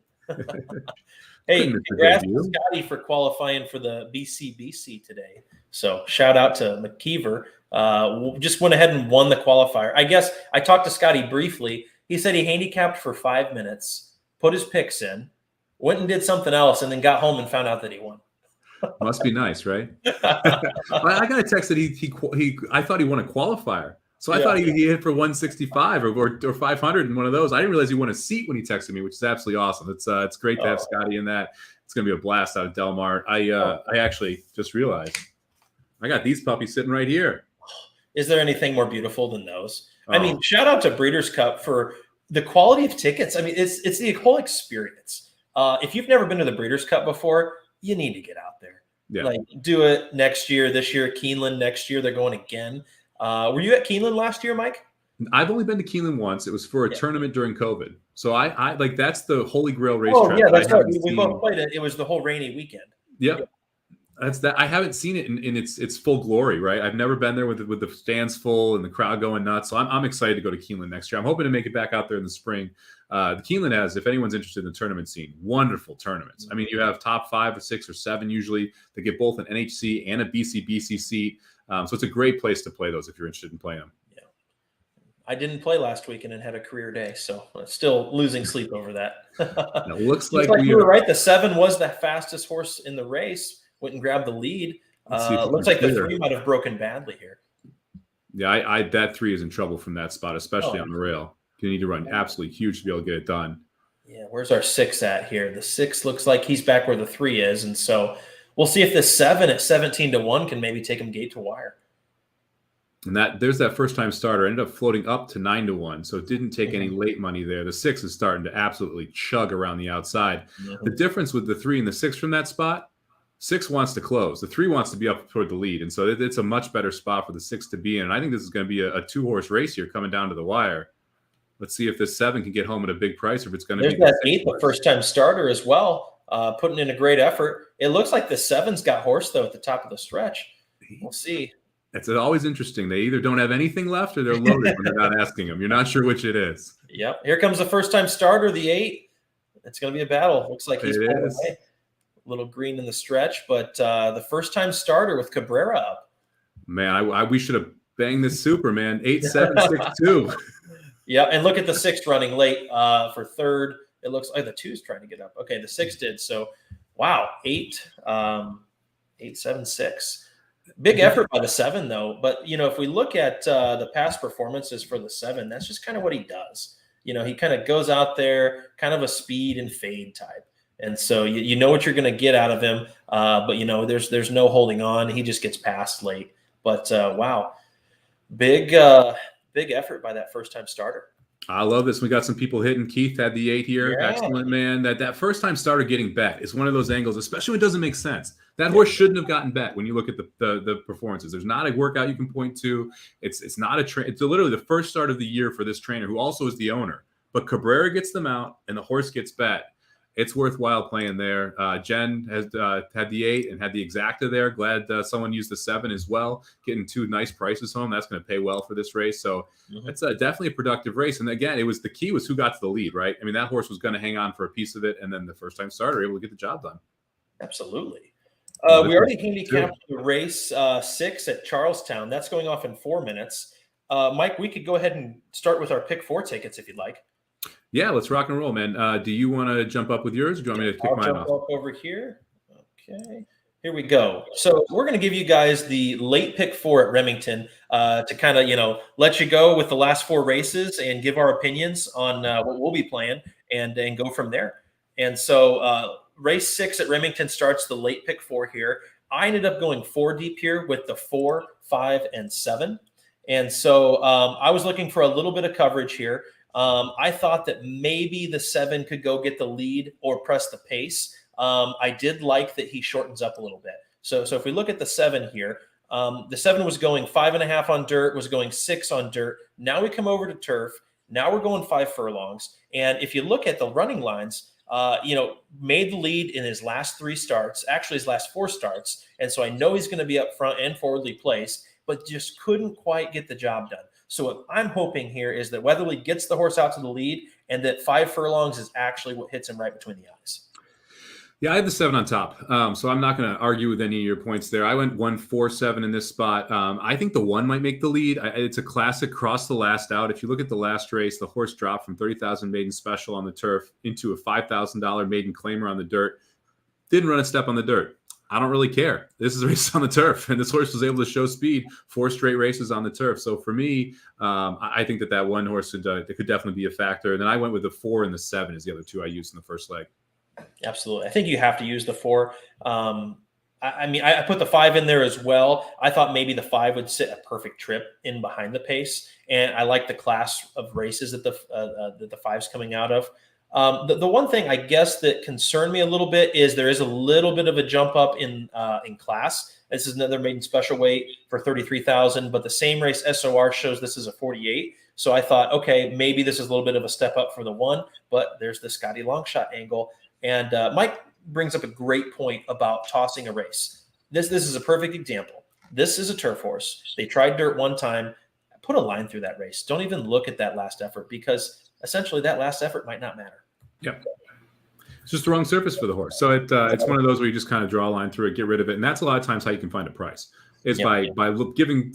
A: Hey, congrats to Scotty for qualifying for the BCBC today. So shout out to McKeever. Just went ahead and won the qualifier. I guess I talked to Scotty briefly. He said he handicapped for 5 minutes, put his picks in, went and did something else, and then got home and found out that he won.
B: Must be nice, right? I got a text that I thought he won a qualifier. So I thought he hit for 165 or 500 in one of those. I didn't realize he won a seat when he texted me, which is absolutely awesome. It's great to have Scotty in that. It's going to be a blast out of Del Mar. I actually just realized I got these puppies sitting right here.
A: Is there anything more beautiful than those? I mean, shout out to Breeders' Cup for the quality of tickets. I mean, it's the whole experience. If you've never been to the Breeders' Cup before, you need to get out there.
B: Yeah.
A: Like, do it next year. This year, Keeneland. Next year, they're going again. Were you at Keeneland last year, Mike?
B: I've only been to Keeneland once. It was for a tournament during COVID. So I like, that's the Holy Grail racetrack.
A: Oh yeah, that's right. We both played it. It was the whole rainy weekend.
B: Yep. That's that. I haven't seen it in its full glory, right? I've never been there with the stands full and the crowd going nuts. So I'm excited to go to Keeneland next year. I'm hoping to make it back out there in the spring. The Keeneland has, if anyone's interested in the tournament scene, wonderful tournaments. I mean, you have top 5 or 6 or 7 usually that get both an NHC and a BCBC seat. So it's a great place to play those if you're interested in playing them.
A: Yeah, I didn't play last weekend and had a career day, so I'm still losing sleep over that.
B: It looks like
A: you were right. The 7 was the fastest horse in the race. Went and grabbed the lead. Looks like the 3 might have broken badly here.
B: Yeah, that 3 is in trouble from that spot, especially on the rail. You need to run absolutely huge to be able to get it done.
A: Yeah, where's our 6 at here? The 6 looks like he's back where the 3 is, and so we'll see if this 7 at 17-1 can maybe take him gate to wire.
B: And there's that first time starter ended up floating up to 9-1, so it didn't take any late money there. The 6 is starting to absolutely chug around the outside. The difference with the 3 and the 6 from that spot, 6 wants to close. The 3 wants to be up toward the lead, and so it's a much better spot for the 6 to be in. And I think this is going to be a 2-horse race here coming down to the wire. Let's see if this 7 can get home at a big price, or if it's going to be
A: that 8, the first-time starter as well, putting in a great effort. It looks like the 7's got horse, though, at the top of the stretch. We'll see.
B: It's always interesting. They either don't have anything left or they're loaded when they're not asking them. You're not sure which it is.
A: Yep. Here comes the first-time starter, the 8. It's going to be a battle. Looks like he's pulling away. A little green in the stretch, but the first-time starter with Cabrera up.
B: Man, we should have banged this super, man. 8-7-6-2.
A: Yeah, and look at the 6 running late for third. It looks like the 2's trying to get up. Okay, the 6 did. So, wow, 8-7-6. Big effort by the 7, though. But, if we look at the past performances for the 7, that's just kind of what he does. He kind of goes out there, kind of a speed and fade type. And so you know what you're going to get out of him. But, there's no holding on. He just gets passed late. But, wow, big effort by that first-time starter.
B: I love this. We got some people hitting. Keith had the 8 here. Yeah. Excellent, man. That first-time starter getting bet is one of those angles, especially when it doesn't make sense. That horse shouldn't have gotten bet when you look at the performances. There's not a workout you can point to. It's not a train. It's literally the first start of the year for this trainer, who also is the owner. But Cabrera gets them out, and the horse gets bet. It's worthwhile playing there. Jen has had the 8 and had the exacta there. Glad someone used the 7 as well. Getting 2 nice prices home. That's going to pay well for this race. So it's definitely a productive race. And again, the key was who got to the lead, right? I mean, that horse was going to hang on for a piece of it, and then the first-time starter able to get the job done.
A: Absolutely. We already handicapped the race 6 at Charlestown. That's going off in 4 minutes. Mike, we could go ahead and start with our pick 4 tickets if you'd like.
B: Yeah, let's rock and roll, man. Do you want to jump up with yours, or do you want me to kick mine off?
A: I'll jump up over here. Okay, here we go. So we're going to give you guys the late pick 4 at Remington to kind of, let you go with the last 4 races and give our opinions on what we'll be playing and go from there. And so race 6 at Remington starts the late pick 4 here. I ended up going 4 deep here with the 4, 5, and 7. And so I was looking for a little bit of coverage here. I thought that maybe the 7 could go get the lead or press the pace. I did like that he shortens up a little bit. So if we look at the 7 here, the 7 was going 5.5 on dirt, was going 6 on dirt. Now we come over to turf. Now we're going 5 furlongs. And if you look at the running lines, made the lead in his last 3 starts, actually his last 4 starts. And so I know he's going to be up front and forwardly placed, but just couldn't quite get the job done. So what I'm hoping here is that Weatherly gets the horse out to the lead and that 5 furlongs is actually what hits him right between the eyes.
B: Yeah, I had the 7 on top. So I'm not going to argue with any of your points there. I went 1-4-7 in this spot. I think the 1 might make the lead. It's a classic cross the last out. If you look at the last race, the horse dropped from 30,000 maiden special on the turf into a $5,000 maiden claimer on the dirt. Didn't run a step on the dirt. I don't really care. This is a race on the turf, and this horse was able to show speed 4 straight races on the turf. So for me, I think that 1 horse could definitely be a factor. And then I went with the 4 and the 7 as the other 2 I used in the first leg.
A: Absolutely. I think you have to use the 4. I put the 5 in there as well. I thought maybe the 5 would sit a perfect trip in behind the pace. And I like the class of races that the 5's coming out of. The one thing I guess that concerned me a little bit is there is a little bit of a jump up in class. This is another maiden special weight for 33,000, but the same race SOR shows this is a 48. So I thought, okay, maybe this is a little bit of a step up for the 1, but there's the Scotty Longshot angle. And Mike brings up a great point about tossing a race. This is a perfect example. This is a turf horse. They tried dirt one time. Put a line through that race. Don't even look at that last effort because essentially that last effort might not matter.
B: Yep. It's just the wrong surface for the horse. So it's one of those where you just kind of draw a line through it, get rid of it. And that's a lot of times how you can find a price. Is by giving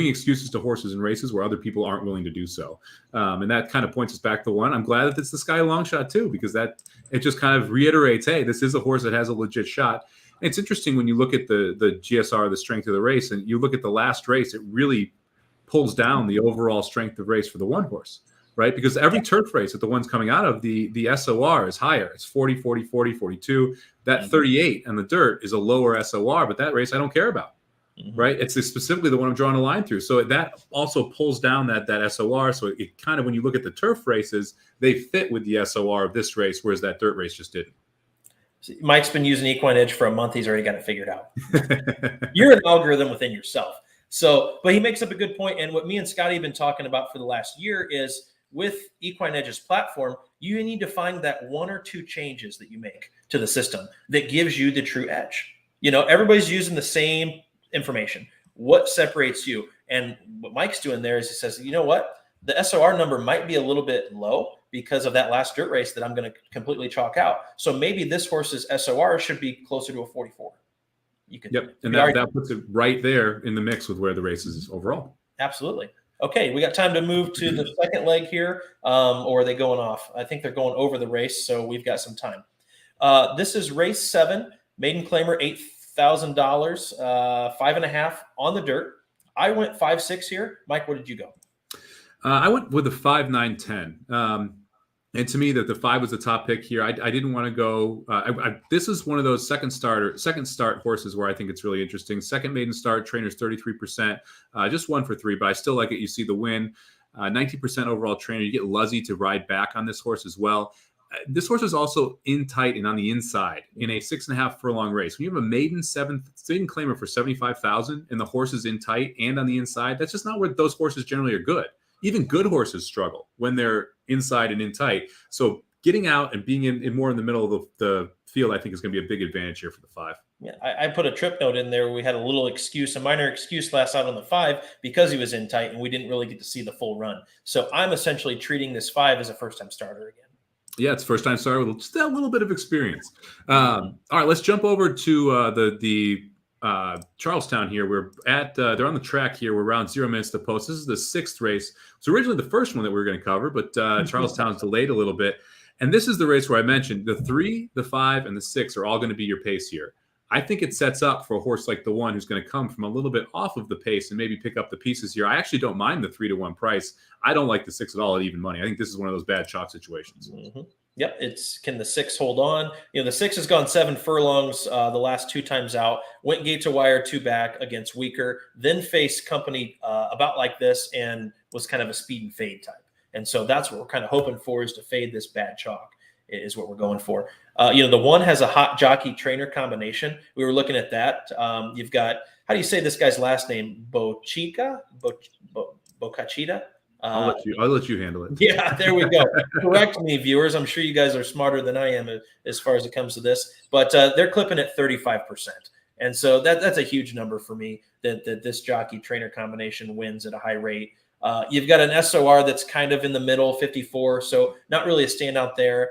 B: excuses to horses in races where other people aren't willing to do so. And that kind of points us back to 1. I'm glad that it's the Sky Longshot too, because it just kind of reiterates, hey, this is a horse that has a legit shot. And it's interesting when you look at the GSR, the strength of the race, and you look at the last race, it really pulls down the overall strength of race for the 1 horse, right? Because every turf race that the one's coming out of, the SOR is higher. It's 40, 40, 40, 42. That 38 on the dirt is a lower SOR, but that race I don't care about. Right. It's specifically the one I'm drawing a line through. So that also pulls down that SOR. So it kind of, when you look at the turf races, they fit with the SOR of this race, whereas that dirt race just didn't.
A: Mike's been using Equine Edge for a month. He's already got it figured out. You're an algorithm within yourself. So, but he makes up a good point. And what me and Scotty have been talking about for the last year is with Equine Edge's platform, you need to find that 1 or 2 changes that you make to the system that gives you the true edge. Everybody's using the same information. What separates you? And what Mike's doing there is he says, you know what? The SOR number might be a little bit low because of that last dirt race that I'm going to completely chalk out. So maybe this horse's SOR should be closer to a 44.
B: And that puts it right there in the mix with where the race is overall.
A: Absolutely. Okay, we got time to move to the second leg here, or are they going off? I think they're going over the race, so we've got some time. This is race 7, maiden claimer, $8,000, 5.5 on the dirt. I went 5-6 here. Mike, where did you go?
B: I went with the 5, 9, 10. And to me, that the 5 was the top pick here. I didn't want to go. This is one of those second start horses where I think it's really interesting. Second maiden start, trainers 33%, just 1 for 3, but I still like it. You see the win, 19% overall trainer. You get Luzzy to ride back on this horse as well. This horse is also in tight and on the inside in a 6.5 furlong race. When you have a maiden claimer for 75,000 and the horse is in tight and on the inside, that's just not where those horses generally are good. Even good horses struggle when they're inside and in tight. So getting out and being in more in the middle of the field, I think is going to be a big advantage here for the 5.
A: Yeah, I put a trip note in there where we had a minor excuse last out on the 5 because he was in tight and we didn't really get to see the full run. So I'm essentially treating this 5 as a first-time starter again.
B: Yeah, it's first-time starter with just a little bit of experience. All right, let's jump over to the Charlestown here. We're at they're on the track here. We're around 0 minutes to post. This is the 6th race. It's originally the first one that we were going to cover, but Charlestown's delayed a little bit. And this is the race where I mentioned the 3, the 5, and the 6 are all going to be your pace here. I think it sets up for a horse like the 1 who's going to come from a little bit off of the pace and maybe pick up the pieces here. I actually don't mind the 3-1 price. I don't like the 6 at all at even money. I think this is one of those bad chalk situations.
A: Mm-hmm. Yep, can the 6 hold on? The 6 has gone 7 furlongs the last 2 times out. Went gate to wire 2 back against weaker, then faced company about like this and was kind of a speed and fade type. And so that's what we're kind of hoping for, is to fade this bad chalk, is what we're going for. The 1 has a hot jockey trainer combination. We were looking at that. You've got, how do you say this guy's last name? Bocachita?
B: I'll let you handle it.
A: Yeah, there we go. Correct me, viewers. I'm sure you guys are smarter than I am as far as it comes to this. But they're clipping at 35%. And so that's a huge number for me, that this jockey trainer combination wins at a high rate. You've got an SOR that's kind of in the middle, 54. So not really a standout there.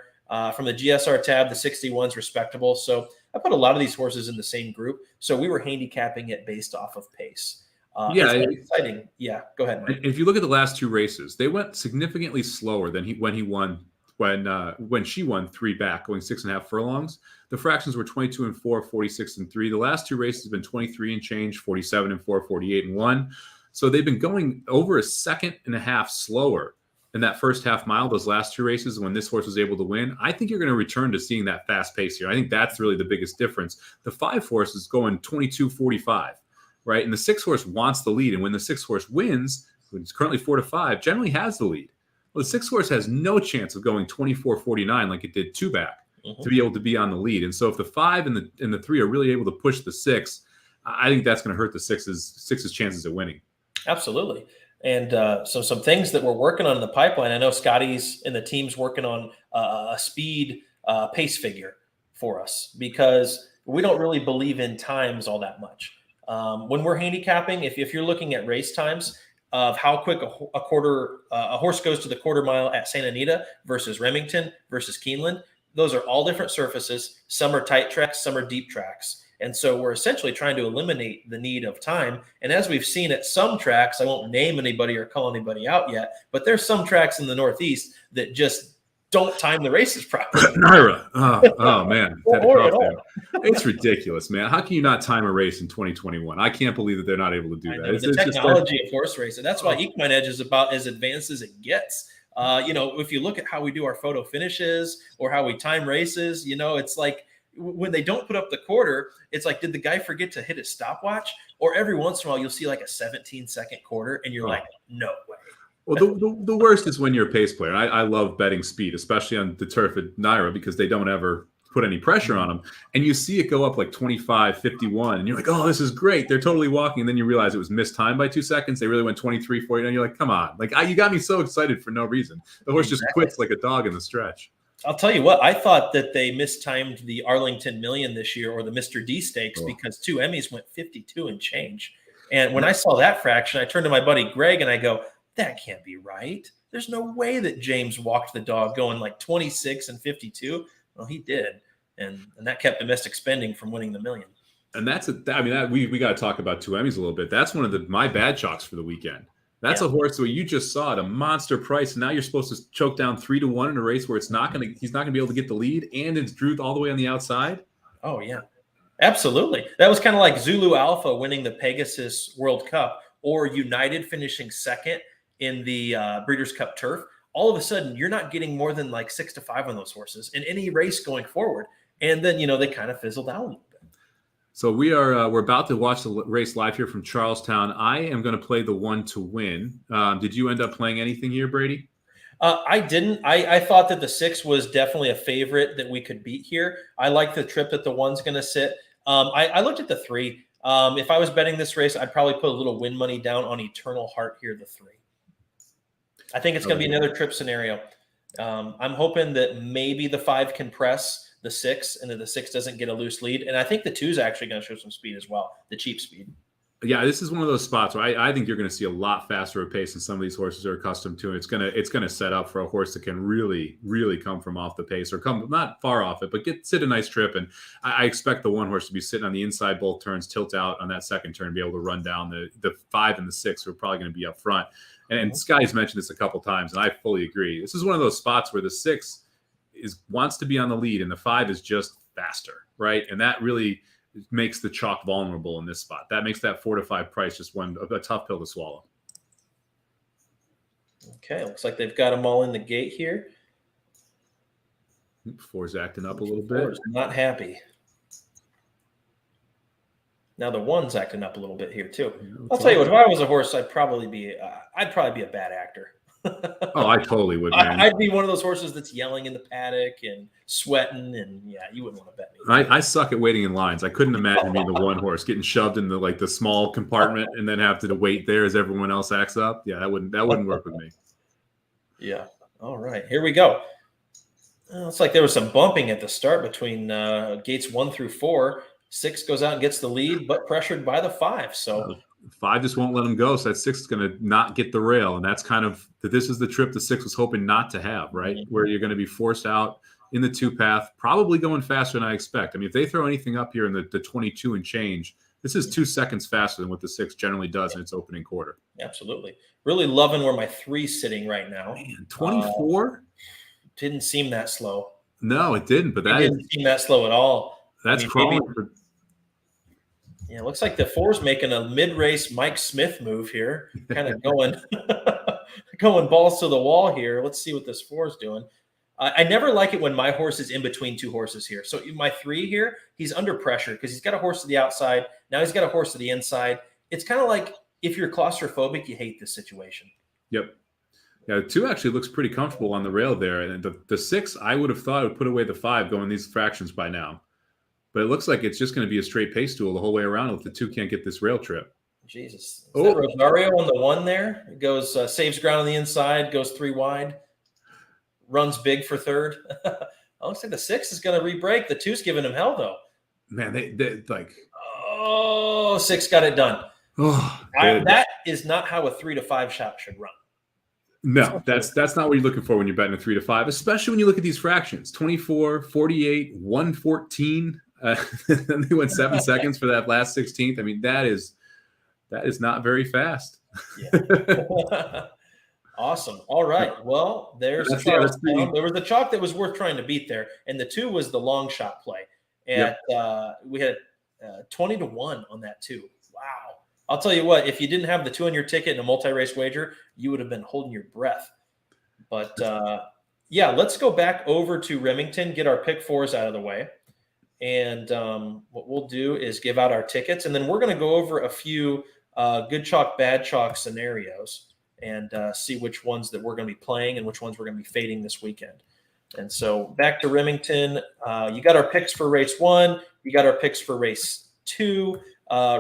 A: From the GSR tab, the 61's respectable. So I put a lot of these horses in the same group. So we were handicapping it based off of pace. It's exciting. Yeah, go ahead, Mike.
B: If you look at the last 2 races, they went significantly slower than when she won 3 back, going 6.5 furlongs. The fractions were 22 and 4, 46 and 3. The last 2 races have been 23 and change, 47 and 4, 48 and 1. So they've been going over a second and a half slower in that first half mile, those last 2 races, when this horse was able to win. I think you're going to return to seeing that fast pace here. I think that's really the biggest difference. The 5 horse is going 22.45, right? And the 6 horse wants the lead. And when the 6 horse wins, when it's currently 4-5, generally has the lead. Well, the 6 horse has no chance of going 24.49 like it did 2 back to be able to be on the lead. And so if the 5 and the 3 are really able to push the 6, I think that's going to hurt the 6's chances of winning.
A: Absolutely. And so some things that we're working on in the pipeline. I know Scotty's and the team's working on a speed pace figure for us, because we don't really believe in times all that much. When we're handicapping, if you're looking at race times of how quick a horse goes to the quarter mile at Santa Anita versus Remington versus Keeneland, those are all different surfaces. Some are tight tracks, some are deep tracks. And so we're essentially trying to eliminate the need of time. And as we've seen at some tracks, I won't name anybody or call anybody out yet, but there's some tracks in the Northeast that just don't time the races properly.
B: Naira. Oh man. It's ridiculous, man. How can you not time a race in 2021? I can't believe that they're not able to do that.
A: The technology of horse racing. That's why Equine Edge is about as advanced as it gets. If you look at how we do our photo finishes or how we time races, it's like, when they don't put up the quarter, it's like, did the guy forget to hit his stopwatch? Or every once in a while, you'll see like a 17-second quarter, and you're like, no way.
B: Well, the worst is when you're a pace player. I love betting speed, especially on the turf at Naira, because they don't ever put any pressure on them. And you see it go up like 25, 51, and you're like, oh, this is great. They're totally walking. And then you realize it was missed time by 2 seconds. They really went 23, 40. And you're like, come on. Like, you got me so excited for no reason. The horse just quits like a dog in the stretch.
A: I'll tell you what, I thought that they mistimed the Arlington Million this year, or the Mr. D Stakes, because 2 Emmys went 52 and change. And when I saw that fraction, I turned to my buddy Greg and I go, that can't be right. There's no way that James walked the dog going like 26 and 52. Well, he did. And that kept Domestic Spending from winning the million.
B: And we got to talk about 2 Emmys a little bit. That's one of my bad chalks for the weekend. That's a horse where you just saw at a monster price, and now you're supposed to choke down 3-1 in a race where he's not going to be able to get the lead, and it's Druth all the way on the outside.
A: Oh yeah, absolutely. That was kind of like Zulu Alpha winning the Pegasus World Cup, or United finishing second in the Breeders' Cup Turf. All of a sudden, you're not getting more than like 6-5 on those horses in any race going forward, and then they kind of fizzled out a little bit.
B: So we're about to watch the race live here from Charlestown. I am going to play the 1 to win. Did you end up playing anything here, Brady?
A: I didn't. I thought that the 6 was definitely a favorite that we could beat here. I like the trip that the 1's going to sit. I looked at the 3. If I was betting this race, I'd probably put a little win money down on Eternal Heart here, the 3. I think it's going to be another trip scenario. I'm hoping that maybe the 5 can press the 6, and that the 6 doesn't get a loose lead. And I think the 2 is actually going to show some speed as well, the cheap speed.
B: Yeah, this is one of those spots where I think you're going to see a lot faster a pace than some of these horses are accustomed to. And it's going to set up for a horse that can really, really come from off the pace, or come not far off it, but sit a nice trip. And I expect the 1 horse to be sitting on the inside both turns, tilt out on that second turn, be able to run down the 5 and the 6 who are probably going to be up front. And Sky's mentioned this a couple times, and I fully agree. This is one of those spots where the 6 wants to be on the lead, and the 5 is just faster, right? And that really makes the chalk vulnerable in this spot. That makes that 4-5 price just a tough pill to swallow.
A: Okay, looks like they've got them all in the gate here.
B: 4's acting up a little bit.
A: 4's not happy. Now the 1's acting up a little bit here too. I'll tell you what, if I was a horse, I'd probably be a bad actor.
B: Oh, I totally would, man.
A: I'd be one of those horses that's yelling in the paddock and sweating, and yeah, you wouldn't want to bet me.
B: I suck at waiting in lines. I couldn't imagine being the one horse getting shoved in the small compartment and then have to wait there as everyone else acts up. Yeah, that wouldn't work with me.
A: Yeah. All right, here we go. It's like there was some bumping at the start between gates 1 through 4. 6 goes out and gets the lead, but pressured by the 5. So
B: 5 just won't let him go. So that 6 is going to not get the rail. And that's kind of, this is the trip the 6 was hoping not to have, right? Mm-hmm. Where you're going to be forced out in the 2 path, probably going faster than I expect. I mean, if they throw anything up here in the 22 and change, this is 2 seconds faster than what the 6 generally does in its opening quarter.
A: Absolutely. Really loving where my 3's sitting right now.
B: Man, 24?
A: Didn't seem that slow.
B: No, it didn't. But that
A: didn't seem that slow at all.
B: That's crawling.
A: Yeah, it looks like the 4's making a mid-race Mike Smith move here, kind of going balls to the wall here. Let's see what this 4's doing. I never like it when my horse is in between 2 horses here. So my 3 here, he's under pressure because he's got a horse to the outside. Now he's got a horse to the inside. It's kind of like if you're claustrophobic, you hate this situation.
B: Yep. Yeah, the 2 actually looks pretty comfortable on the rail there. And the 6, I would have thought would put away the 5 going these fractions by now. But it looks like it's just going to be a straight pace duel the whole way around if the 2 can't get this rail trip.
A: Jesus. Is that Rosario on the 1 there? It goes, saves ground on the inside, goes 3 wide, runs big for 3rd. Looks like the 6 is going to re-break. The 2's giving him hell, though.
B: Man, they like.
A: Oh, 6 got it done.
B: Oh,
A: that is not how a 3 to 5 shot should run.
B: No, that's not what you're looking for when you're betting a 3 to 5, especially when you look at these fractions: 24, 48, 114. Then they went 7 seconds for that last 16th. I mean, that is not very fast.
A: Yeah. Awesome. All right. Well, there's Charlestown. There was a chalk that was worth trying to beat there, and the 2 was the long shot play. And we had 20 to 1 on that too. Wow. I'll tell you what, if you didn't have the 2 on your ticket in a multi-race wager, you would have been holding your breath. But yeah, let's go back over to Remington, get our pick 4s out of the way. And what we'll do is give out our tickets, and then we're going to go over a few good chalk, bad chalk scenarios and see which ones that we're going to be playing and which ones we're going to be fading this weekend. And so back to Remington, you got our picks for race 1. You got our picks for race 2.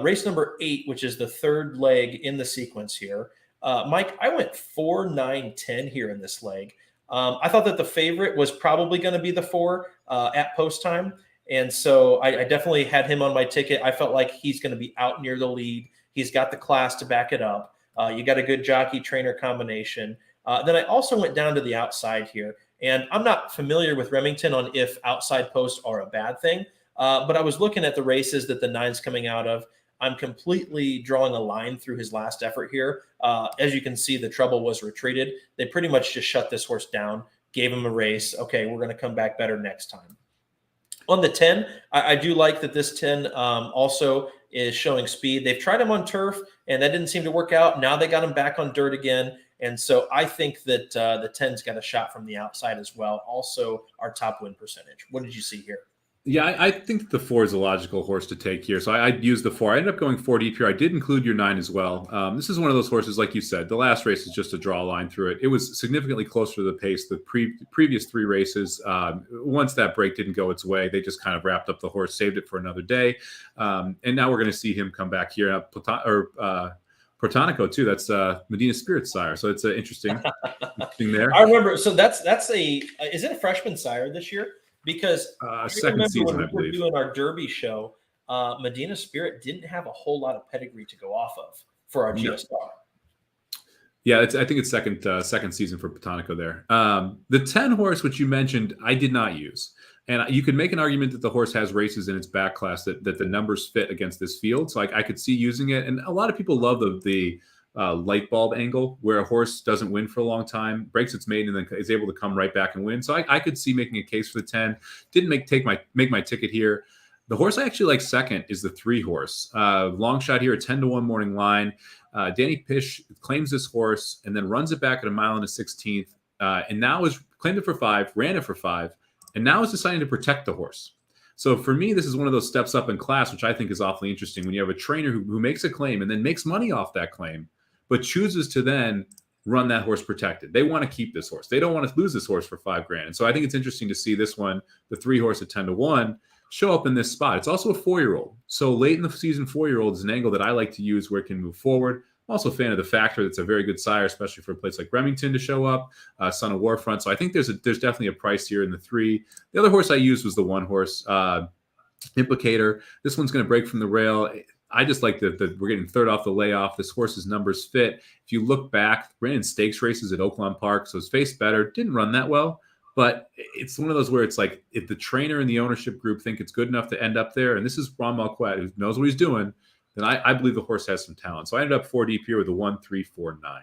A: Race number 8, which is the 3rd leg in the sequence here. Mike, I went 4, 9, 10 here in this leg. I thought that the favorite was probably going to be the 4 at post time. And so I definitely had him on my ticket. I felt like he's going to be out near the lead. He's got the class to back it up. You got a good jockey trainer combination. Then I also went down to the outside here. And I'm not familiar with Remington on if outside posts are a bad thing. But I was looking at the races that the 9's coming out of. I'm completely drawing a line through his last effort here. As you can see, the trouble was retreated. They pretty much just shut this horse down, gave him a race. Okay, we're going to come back better next time. On the 10, I do like that this 10 also is showing speed. They've tried him on turf, and that didn't seem to work out. Now they got him back on dirt again. And so I think that the 10's got a shot from the outside as well. Also, our top win percentage. What did you see here?
B: Yeah, I think the 4 is a logical horse to take here. So I'd use the 4. I ended up going 4 deep here. I did include your 9 as well. This is one of those horses, like you said, the last race is just a draw line through it. It was significantly closer to the pace the previous 3 races. Once that break didn't go its way, they just kind of wrapped up the horse, saved it for another day. And now we're going to see him come back here. Protonico too. That's Medina Spirit's sire. So it's interesting there.
A: I remember. So that's is it a freshman sire this year? Because
B: second season,
A: when
B: I believe.
A: We were doing our Derby show, Medina Spirit didn't have a whole lot of pedigree to go off of for our GSR.
B: Yeah, I think it's second season for Protonico there. The 10 horse, which you mentioned, I did not use. And you could make an argument that the horse has races in its back class that the numbers fit against this field. So I could see using it. And a lot of people love the light bulb angle where a horse doesn't win for a long time, breaks its maiden, and then is able to come right back and win. So I could see making a case for the 10. Didn't make my ticket here. The horse I actually like second is the 3 horse. Long shot here, a 10 to 1 morning line. Danny Pish claims this horse and then runs it back at 1 mile and a 16th. And now is claimed it for 5, ran it for 5, and now is deciding to protect the horse. So for me, this is one of those steps up in class, which I think is awfully interesting when you have a trainer who makes a claim and then makes money off that claim, but chooses to then run that horse protected. They want to keep this horse. They don't want to lose this horse for $5,000. And so I think it's interesting to see this one, the 3 horse at 10-1, show up in this spot. It's also a 4-year-old. So late in the season, 4-year-old is an angle that I like to use where it can move forward. I'm also a fan of the factor that's a very good sire, especially for a place like Remington to show up, Son of Warfront. So I think there's definitely a price here in the 3. The other horse I used was the 1 horse, Implicator. This one's going to break from the rail. I just like that we're getting third off the layoff. This horse's numbers fit. If you look back, ran in stakes races at Oaklawn Park, so his face better. Didn't run that well, but it's one of those where it's like if the trainer and the ownership group think it's good enough to end up there, and this is Ron Malquette who knows what he's doing, then I believe the horse has some talent. So I ended up 4 deep here with a 1, 3, 4, 9.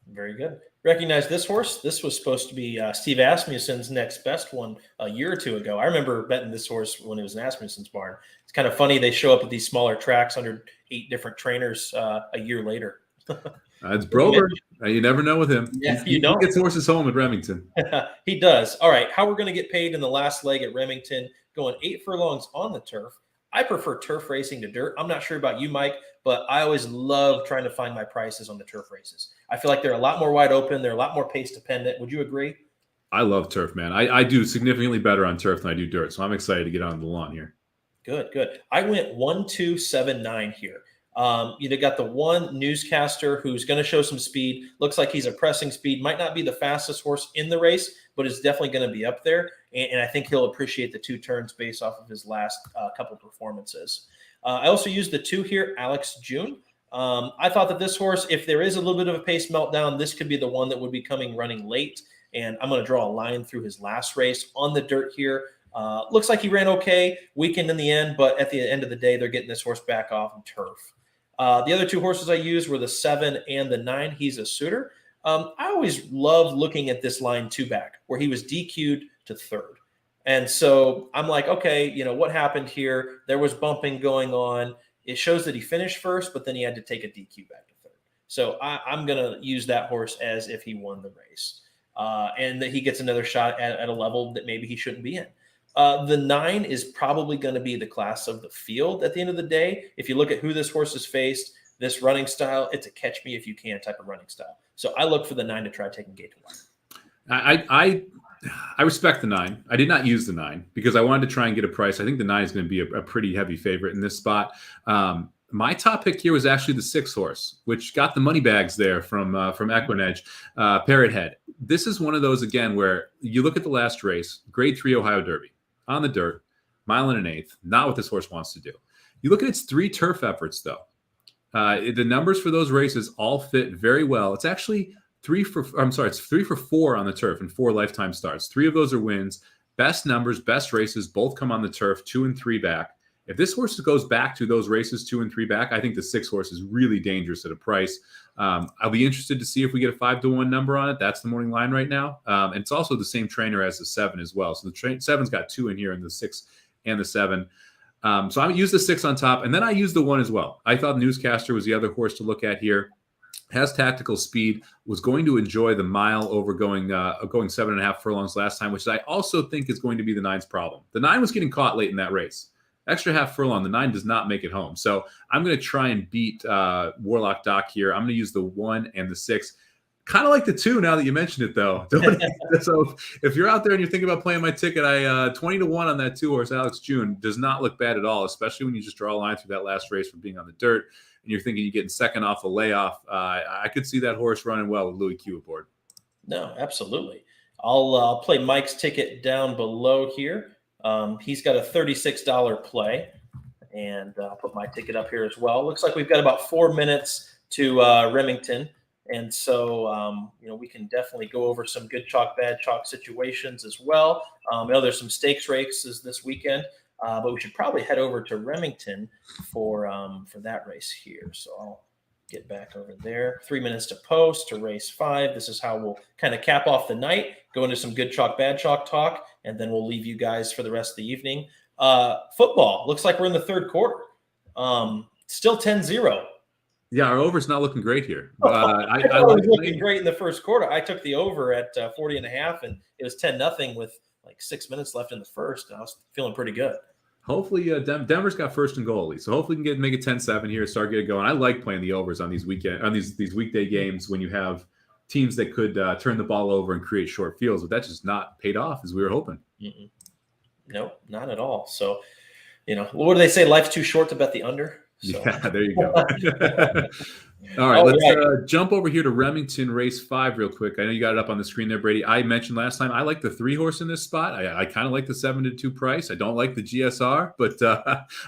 A: Very good. Recognize this horse. This was supposed to be Steve Asmussen's next best one a year or 2 ago. I remember betting this horse when it was in Asmussen's barn. It's kind of funny. They show up at these smaller tracks under 8 different trainers a year later.
B: It's Brober. You never know with him.
A: Yeah,
B: he gets horses home at Remington.
A: He does. All right. How we're going to get paid in the last leg at Remington, going 8 furlongs on the turf. I prefer turf racing to dirt. I'm not sure about you, Mike, but I always love trying to find my prices on the turf races. I feel like they're a lot more wide open. They're a lot more pace dependent. Would you agree?
B: I love turf, man. I do significantly better on turf than I do dirt, so I'm excited to get on the lawn here.
A: Good, good. I went 1, 2, 7, 9 here. You got the 1 newscaster who's going to show some speed. Looks like he's a pressing speed. Might not be the fastest horse in the race, but is definitely going to be up there. And I think he'll appreciate the 2 turns based off of his last couple performances. I also used the 2 here, Alex June. I thought that this horse, if there is a little bit of a pace meltdown, this could be the one that would be coming running late. And I'm going to draw a line through his last race on the dirt here. Looks like he ran okay, weakened in the end, but at the end of the day, they're getting this horse back off on turf. The other 2 horses I used were the 7 and the 9. He's a suitor. I always love looking at this line 2 back where he was DQ'd to 3rd. And so I'm like, okay, what happened here? There was bumping going on. It shows that he finished first, but then he had to take a DQ back to 3rd. So I'm going to use that horse as if he won the race and that he gets another shot at a level that maybe he shouldn't be in. The 9 is probably going to be the class of the field at the end of the day. If you look at who this horse has faced, this running style, it's a catch me if you can type of running style. So I look for the 9 to try taking gate to 1.
B: I respect the 9. I did not use the 9 because I wanted to try and get a price. I think the 9 is going to be a pretty heavy favorite in this spot. My top pick here was actually the 6 horse, which got the money bags there from Equinedge, Parrot Head. This is one of those, again, where you look at the last race, Grade 3 Ohio Derby, on the dirt, 1 1/8, not what this horse wants to do. You look at its 3 turf efforts, though. The numbers for those races all fit very well. It's actually 3 for 4 on the turf and 4 lifetime starts. 3 of those are wins. Best numbers, best races, both come on the turf, 2 and 3 back. If this horse goes back to those races 2 and 3 back, I think the 6 horse is really dangerous at a price. I'll be interested to see if we get a 5-1 number on it. That's the morning line right now. And it's also the same trainer as the 7 as well. So the 7's got 2 in here and the 6 and the 7. So I used the 6 on top, and then I used the 1 as well. I thought Newscaster was the other horse to look at here. Has tactical speed, was going to enjoy the mile over going 7.5 furlongs last time, which I also think is going to be the 9's problem. The 9 was getting caught late in that race. Extra half furlong, the 9 does not make it home. So I'm going to try and beat Warlock Doc here. I'm going to use the 1 and the 6. Kind of like the 2 now that you mentioned it, though. So if you're out there and you're thinking about playing my ticket, 20-1 on that 2 horse, Alex June, does not look bad at all, especially when you just draw a line through that last race from being on the dirt and you're thinking you're getting second off a layoff. I could see that horse running well with Louis Q aboard.
A: No, absolutely. I'll play Mike's ticket down below here. He's got a $36 play, and I'll put my ticket up here as well. Looks like we've got about 4 minutes to Remington. And so, we can definitely go over some good chalk, bad chalk situations as well. I know there's some stakes races this weekend, but we should probably head over to Remington for that race here. So I'll get back over there. 3 minutes to post to race 5. This is how we'll kind of cap off the night, go into some good chalk, bad chalk talk, and then we'll leave you guys for the rest of the evening. Football, looks like we're in the 3rd quarter. Still 10-0.
B: Yeah, our over's not looking great here.
A: I was looking great in the 1st quarter. I took the over at 40.5, and it was 10-0 with like 6 minutes left in the 1st. And I was feeling pretty good.
B: Hopefully, Denver's got 1st and goal, so hopefully we can make it 10-7 here, start getting going. I like playing the overs on these weekday games when you have teams that could turn the ball over and create short fields, but that just not paid off as we were hoping.
A: Mm-mm. Nope, not at all. So, what do they say? Life's too short to bet the under. So.
B: Yeah, there you go. All right, let's jump over here to Remington Race 5 real quick. I know you got it up on the screen there, Brady. I mentioned last time I like the 3-horse in this spot. I kind of like the 7-2 price. I don't like the GSR, but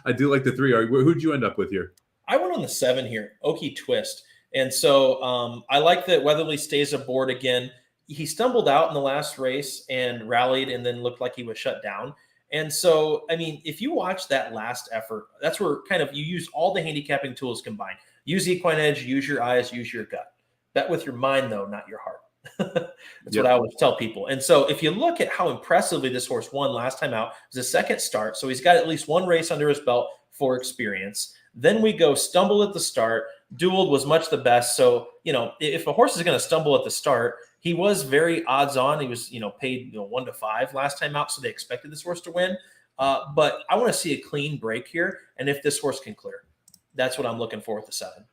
B: I do like the 3. Who'd you end up with here?
A: I went on the 7 here, Okie Twist. And so I like that Weatherly stays aboard again. He stumbled out in the last race and rallied and then looked like he was shut down. And so, I mean, if you watch that last effort, that's where kind of you use all the handicapping tools combined. Use equine edge, use your eyes, use your gut. Bet with your mind, though, not your heart. That's what I always tell people. And so if you look at how impressively this horse won last time out, it was a second start. So he's got at least one race under his belt for experience. Then we go stumble at the start. Dueled was much the best. So, if a horse is going to stumble at the start, he was very odds on. He was, paid 1 to 5 last time out. So they expected this horse to win. But I want to see a clean break here. And if this horse can clear, that's what I'm looking for with the 7.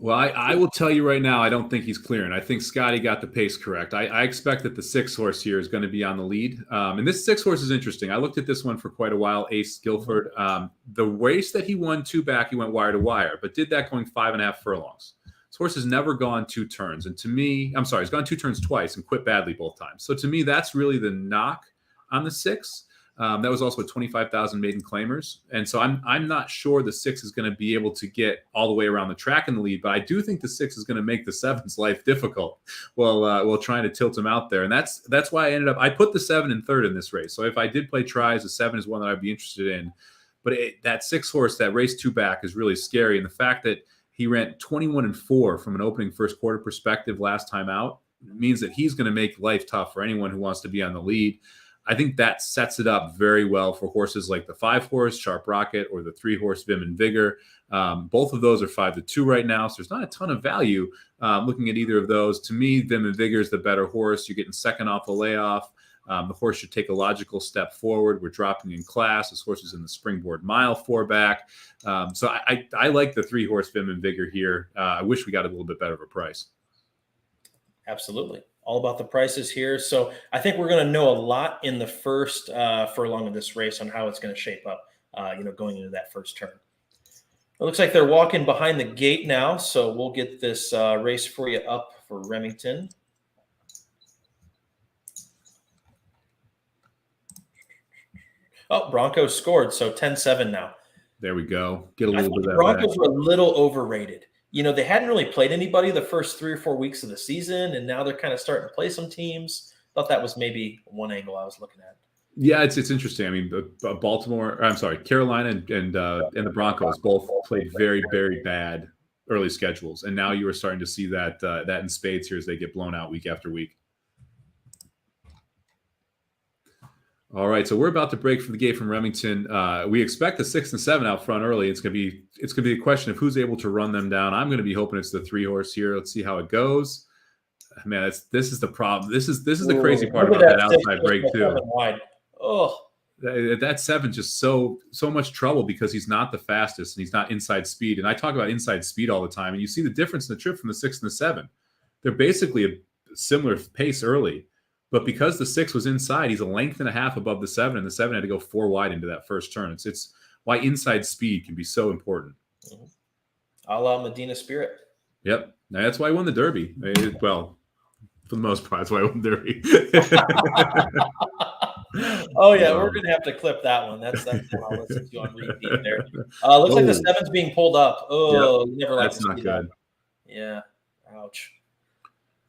B: Well, I will tell you right now, I don't think he's clearing. I think Scotty got the pace correct. I expect that the 6 horse here is going to be on the lead. And this 6 horse is interesting. I looked at this one for quite a while, Ace Guilford. The race that he won 2 back, he went wire to wire, but did that going 5.5 furlongs. This horse has never gone 2 turns. And to me, he's gone 2 turns twice and quit badly both times. So to me, that's really the knock on the 6. That was also a 25,000 maiden claimers. And so I'm not sure the 6 is going to be able to get all the way around the track in the lead, but I do think the 6 is going to make the 7's life difficult while trying to tilt him out there. And that's why I put the 7 in third in this race. So if I did play tries, the 7 is one that I'd be interested in. But that 6 horse, that race 2 back is really scary. And the fact that he ran 21-4 from an opening first quarter perspective last time out means that he's going to make life tough for anyone who wants to be on the lead. I think that sets it up very well for horses like the 5 horse, Sharp Rocket, or the 3 horse, Vim and Vigor. Both of those are 5-2 right now, so there's not a ton of value looking at either of those. To me, Vim and Vigor is the better horse. You're getting second off the layoff. The horse should take a logical step forward. We're dropping in class. This horse is in the Springboard Mile 4 back. So I like the 3 horse, Vim and Vigor here. I wish we got a little bit better of a price.
A: Absolutely. All about the prices here. So I think we're going to know a lot in the first furlong of this race on how it's going to shape up, going into that first turn. It looks like they're walking behind the gate now. So we'll get this race for you up for Remington. Oh, Broncos scored. So 10-7 now.
B: There we go. Get a little bit of that.
A: Broncos were a little overrated. They hadn't really played anybody the first 3 or 4 weeks of the season, and now they're kind of starting to play some teams. Thought that was maybe one angle I was looking at.
B: Yeah, it's interesting. I mean, Carolina and the Broncos both played very, very bad early schedules, and now you are starting to see that in spades here as they get blown out week after week. All right, so we're about to break from the gate from Remington. We expect the 6 and 7 out front early. It's gonna be a question of who's able to run them down. I'm gonna be hoping it's the 3 horse here. Let's see how it goes. Man, this is the problem. This is the crazy part about that outside break too.
A: Oh,
B: that 7 just so much trouble because he's not the fastest and he's not inside speed. And I talk about inside speed all the time. And you see the difference in the trip from the 6 and the 7. They're basically a similar pace early. But because the 6 was inside, he's a length and a half above the 7, and the 7 had to go 4 wide into that first turn. It's why inside speed can be so important.
A: A la Medina Spirit.
B: Yep. Now, that's why I won the Derby. Well, for the most part, that's why I won the Derby.
A: Oh, yeah, we're going to have to clip that one. That's what I'll listen to on repeat there. Looks like the 7's being pulled up. Oh, yep. Never liked
B: that's not good.
A: That. Yeah. Ouch.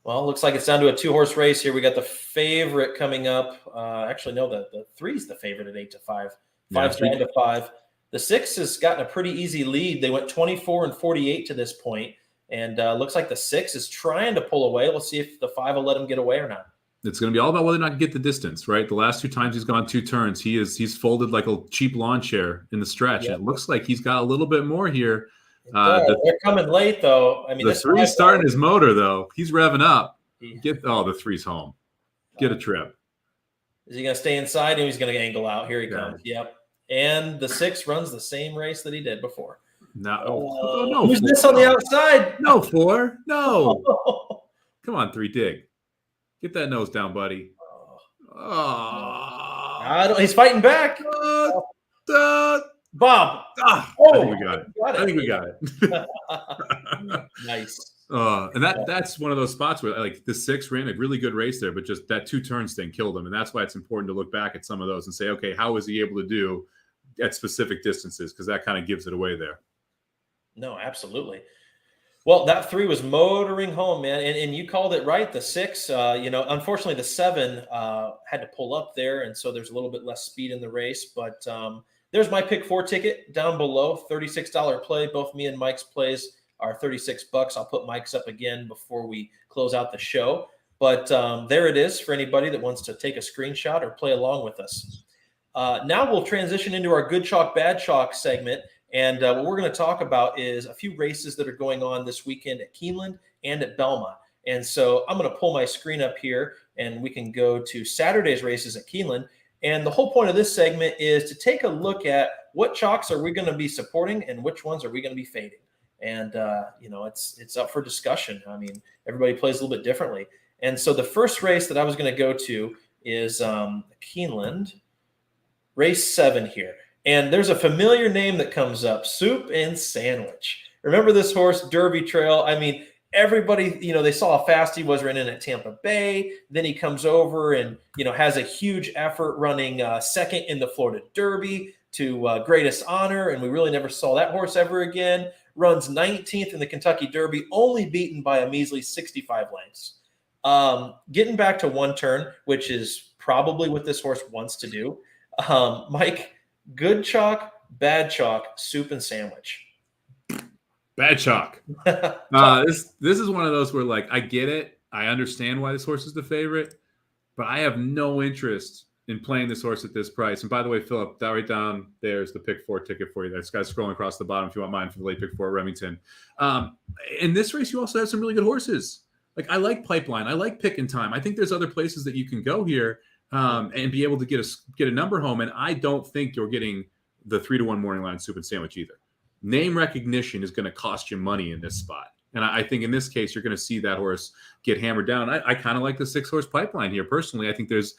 A: Well, looks like it's down to a 2-horse race here. We got the favorite coming up. Actually, no, the 3's the favorite at 8-5. 5's 9-5. The 6 has gotten a pretty easy lead. They went 24-48 to this point, and looks like the 6 is trying to pull away. We'll see if the 5 will let him get away or not.
B: It's going to be all about whether or not he can get the distance, right? The last 2 times he's gone 2 turns, he's folded like a cheap lawn chair in the stretch. Yep. And it looks like he's got a little bit more here.
A: They're coming late, though. I mean,
B: the 3's starting his motor, though. He's revving up. The 3's home. Get a trip.
A: Is he going to stay inside, or he's going to angle out? Here he comes. Yep. And the 6 runs the same race that he did before.
B: No.
A: Who's this on the outside?
B: No, 4. No. Come on, 3 dig. Get that nose down, buddy.
A: He's fighting back. Bob.
B: I think we got it. I think we got it.
A: Nice.
B: And that's one of those spots where like the 6 ran a really good race there, but just that 2 turns thing killed him. And that's why it's important to look back at some of those and say, okay, how was he able to do at specific distances? Because that kind of gives it away there.
A: No, absolutely. Well, that 3 was motoring home, man. And you called it right. The 6, unfortunately the 7 had to pull up there. And so there's a little bit less speed in the race, but there's my pick 4 ticket down below, $36 play. Both me and Mike's plays are $36. I'll put Mike's up again before we close out the show. But there it is for anybody that wants to take a screenshot or play along with us. Now we'll transition into our good chalk, bad chalk segment. And what we're going to talk about is a few races that are going on this weekend at Keeneland and at Belmont. And so I'm going to pull my screen up here and we can go to Saturday's races at Keeneland. And the whole point of this segment is to take a look at what chalks are we going to be supporting and which ones are we going to be fading. And, it's up for discussion. I mean, everybody plays a little bit differently. And so the first race that I was going to go to is Keeneland, race 7 here. And there's a familiar name that comes up, Soup and Sandwich. Remember this horse, Derby Trail? I mean, everybody, they saw how fast he was running at Tampa Bay. Then he comes over and, has a huge effort running second in the Florida Derby to greatest honor. And we really never saw that horse ever again. Runs 19th in the Kentucky Derby, only beaten by a measly 65 lengths. Getting back to 1 turn, which is probably what this horse wants to do. Mike, good chalk, bad chalk, Soup and Sandwich.
B: Bad chalk. This is one of those where, like, I get it. I understand why this horse is the favorite, but I have no interest in playing this horse at this price. And by the way, Philip, that right down there's the pick 4 ticket for you. This guy's scrolling across the bottom if you want mine for the late pick 4 at Remington. In this race, you also have some really good horses. Like, I like Pipeline. I like Pick and Time. I think there's other places that you can go here and be able to get a number home. And I don't think you're getting the 3-1 morning line Soup and Sandwich either. Name recognition is going to cost you money in this spot. And I think in this case, you're going to see that horse get hammered down. I kind of like the 6-horse Pipeline here. Personally, I think there's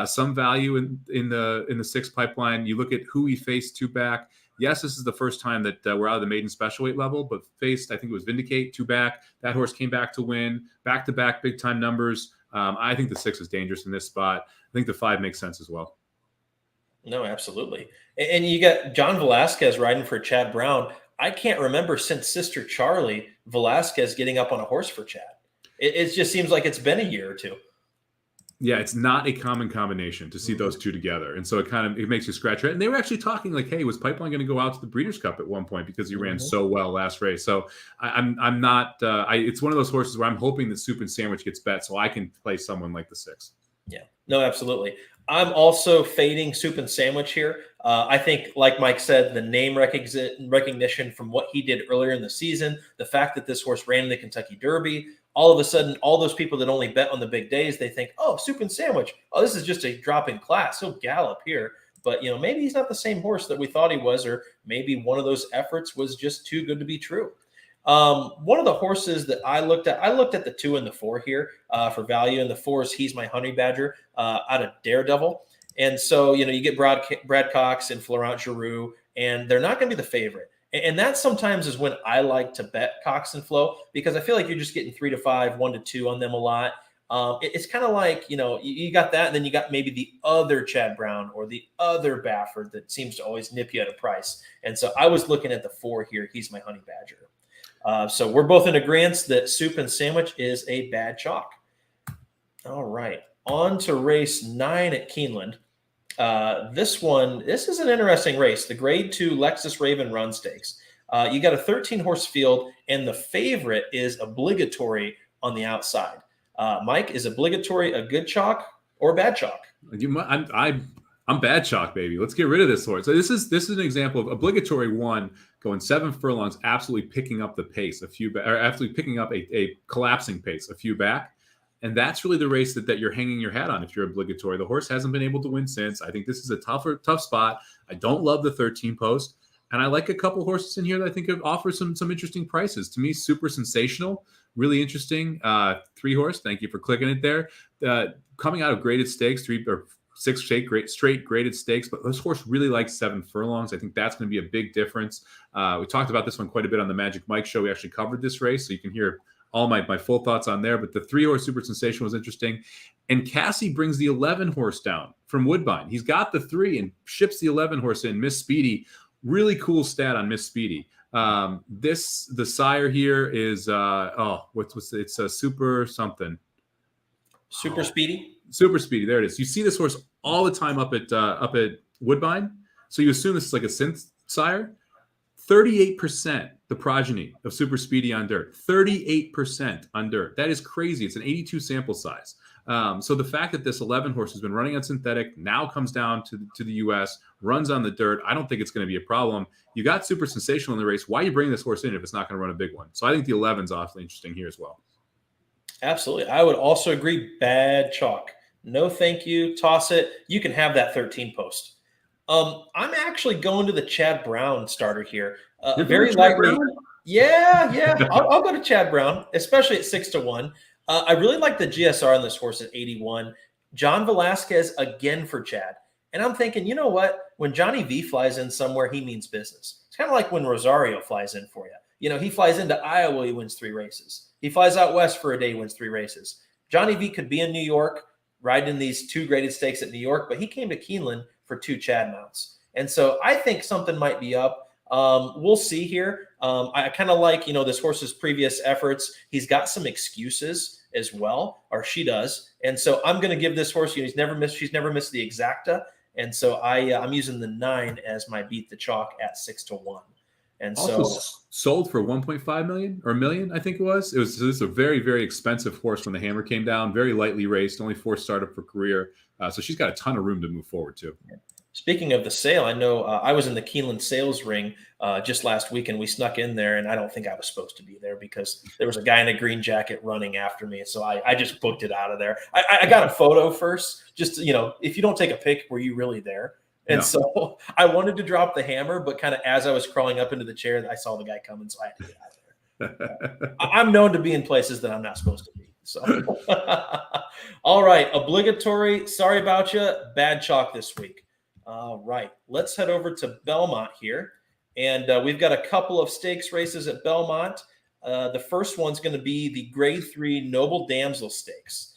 B: some value in the 6 Pipeline. You look at who he faced 2 back. Yes, this is the first time that we're out of the maiden special weight level, but faced, I think it was Vindicate 2 back. That horse came back to win, back-to-back big-time numbers. I think the 6 is dangerous in this spot. I think the 5 makes sense as well.
A: No, absolutely. And you got John Velasquez riding for Chad Brown. I can't remember since Sister Charlie, Velasquez getting up on a horse for Chad. It just seems like it's been a year or 2.
B: Yeah, it's not a common combination to see those 2 together. And so it makes you scratch your head. And they were actually talking like, hey, was Pipeline going to go out to the Breeders' Cup at one point because he ran so well last race? So I'm not it's one of those horses where I'm hoping that Soup and Sandwich gets bet so I can play someone like the 6.
A: Yeah, no, absolutely. I'm also fading Soup and Sandwich here. I think, like Mike said, the name recognition from what he did earlier in the season, the fact that this horse ran in the Kentucky Derby, all of a sudden, all those people that only bet on the big days, they think, oh, Soup and Sandwich, oh, this is just a drop in class. He'll gallop here. But, maybe he's not the same horse that we thought he was, or maybe one of those efforts was just too good to be true. One of the horses that I looked at the 2 and the 4 here for value. And the 4 is He's My Honey Badger out of Daredevil. And so, you get Brad Cox and Florent Giroux, and they're not going to be the favorite. And that sometimes is when I like to bet Cox and Flo, because I feel like you're just getting 3 to 5, 1 to 2 on them a lot. It's kind of like, you got that, and then you got maybe the other Chad Brown or the other Baffert that seems to always nip you at a price. And so I was looking at the 4 here. He's My Honey Badger. So we're both in agreement that Soup and Sandwich is a bad chalk. All right, on to race 9 at Keeneland. This is an interesting race, the Grade 2 Lexus Raven Run Stakes. You got a 13-horse field, and the favorite is Obligatory on the outside. Mike, is Obligatory a good chalk or bad chalk?
B: I'm bad chalk, baby. Let's get rid of this horse. So this is an example of Obligatory 1 going 7 furlongs, absolutely picking up the pace absolutely picking up a collapsing pace a few back. And that's really the race that you're hanging your hat on if you're Obligatory. The horse hasn't been able to win since. I think this is a tough spot. I don't love the 13 post. And I like a couple horses in here that I think offer some interesting prices. To me, Super Sensational, really interesting. 3-horse. Thank you for clicking it there. Coming out of graded stakes, 3 or 6 straight graded stakes, but this horse really likes 7 furlongs. I think that's going to be a big difference. We talked about this one quite a bit on the Magic Mike show. We actually covered this race, so you can hear all my full thoughts on there. But the 3-horse Super Sensational was interesting. And Cassie brings the 11-horse down from Woodbine. He's got the 3 and ships the 11-horse in. Miss Speedy, really cool stat on Miss Speedy. The sire here is it's a super something.
A: Super Speedy.
B: Super Speedy. There it is. You see this horse all the time up at Woodbine. So you assume this is like a synth sire. 38% the progeny of Super Speedy on dirt. 38% on dirt. That is crazy. It's an 82 sample size. So the fact that this 11 horse has been running on synthetic, now comes down to the U.S., runs on the dirt, I don't think it's going to be a problem. You got Super Sensational in the race. Why are you bringing this horse in if it's not going to run a big one? So I think the 11 is awfully interesting here as well.
A: Absolutely. I would also agree. Bad chalk. No, thank you. Toss it. You can have that 13 post. I'm actually going to the Chad Brown starter here. Very likely. Yeah. I'll go to Chad Brown, especially at 6-1. I really like the GSR on this horse at 81. John Velasquez again for Chad. And I'm thinking, you know what? When Johnny V flies in somewhere, he means business. It's kind of like when Rosario flies in for you. You know, he flies into Iowa, he wins 3 races. He flies out west for a day, wins 3 races. Johnny V could be in New York, riding these 2 graded stakes at New York, but he came to Keeneland for 2 Chad mounts. And so I think something might be up. We'll see here. I kind of like, this horse's previous efforts. He's got some excuses as well, or she does. And so I'm going to give this horse, she's never missed the exacta. And so I'm using the 9 as my beat the chalk at 6-1. And
B: also
A: so
B: sold for 1.5 million or $1 million, I think it was. This is a very, very expensive horse when the hammer came down, very lightly raced, only 4 startup for career. So she's got a ton of room to move forward too.
A: Speaking of the sale, I know I was in the Keeneland sales ring just last week, and we snuck in there, and I don't think I was supposed to be there because there was a guy in a green jacket running after me. So I just booked it out of there. I got a photo first, just, if you don't take a pic, were you really there? And so I wanted to drop the hammer, but kind of as I was crawling up into the chair, I saw the guy coming, so I had to get out of there. I'm known to be in places that I'm not supposed to be. So, all right, obligatory. Sorry about you. Bad chalk this week. All right, let's head over to Belmont here. And we've got a couple of stakes races at Belmont. The first one's going to be the Grade 3 Noble Damsel Stakes.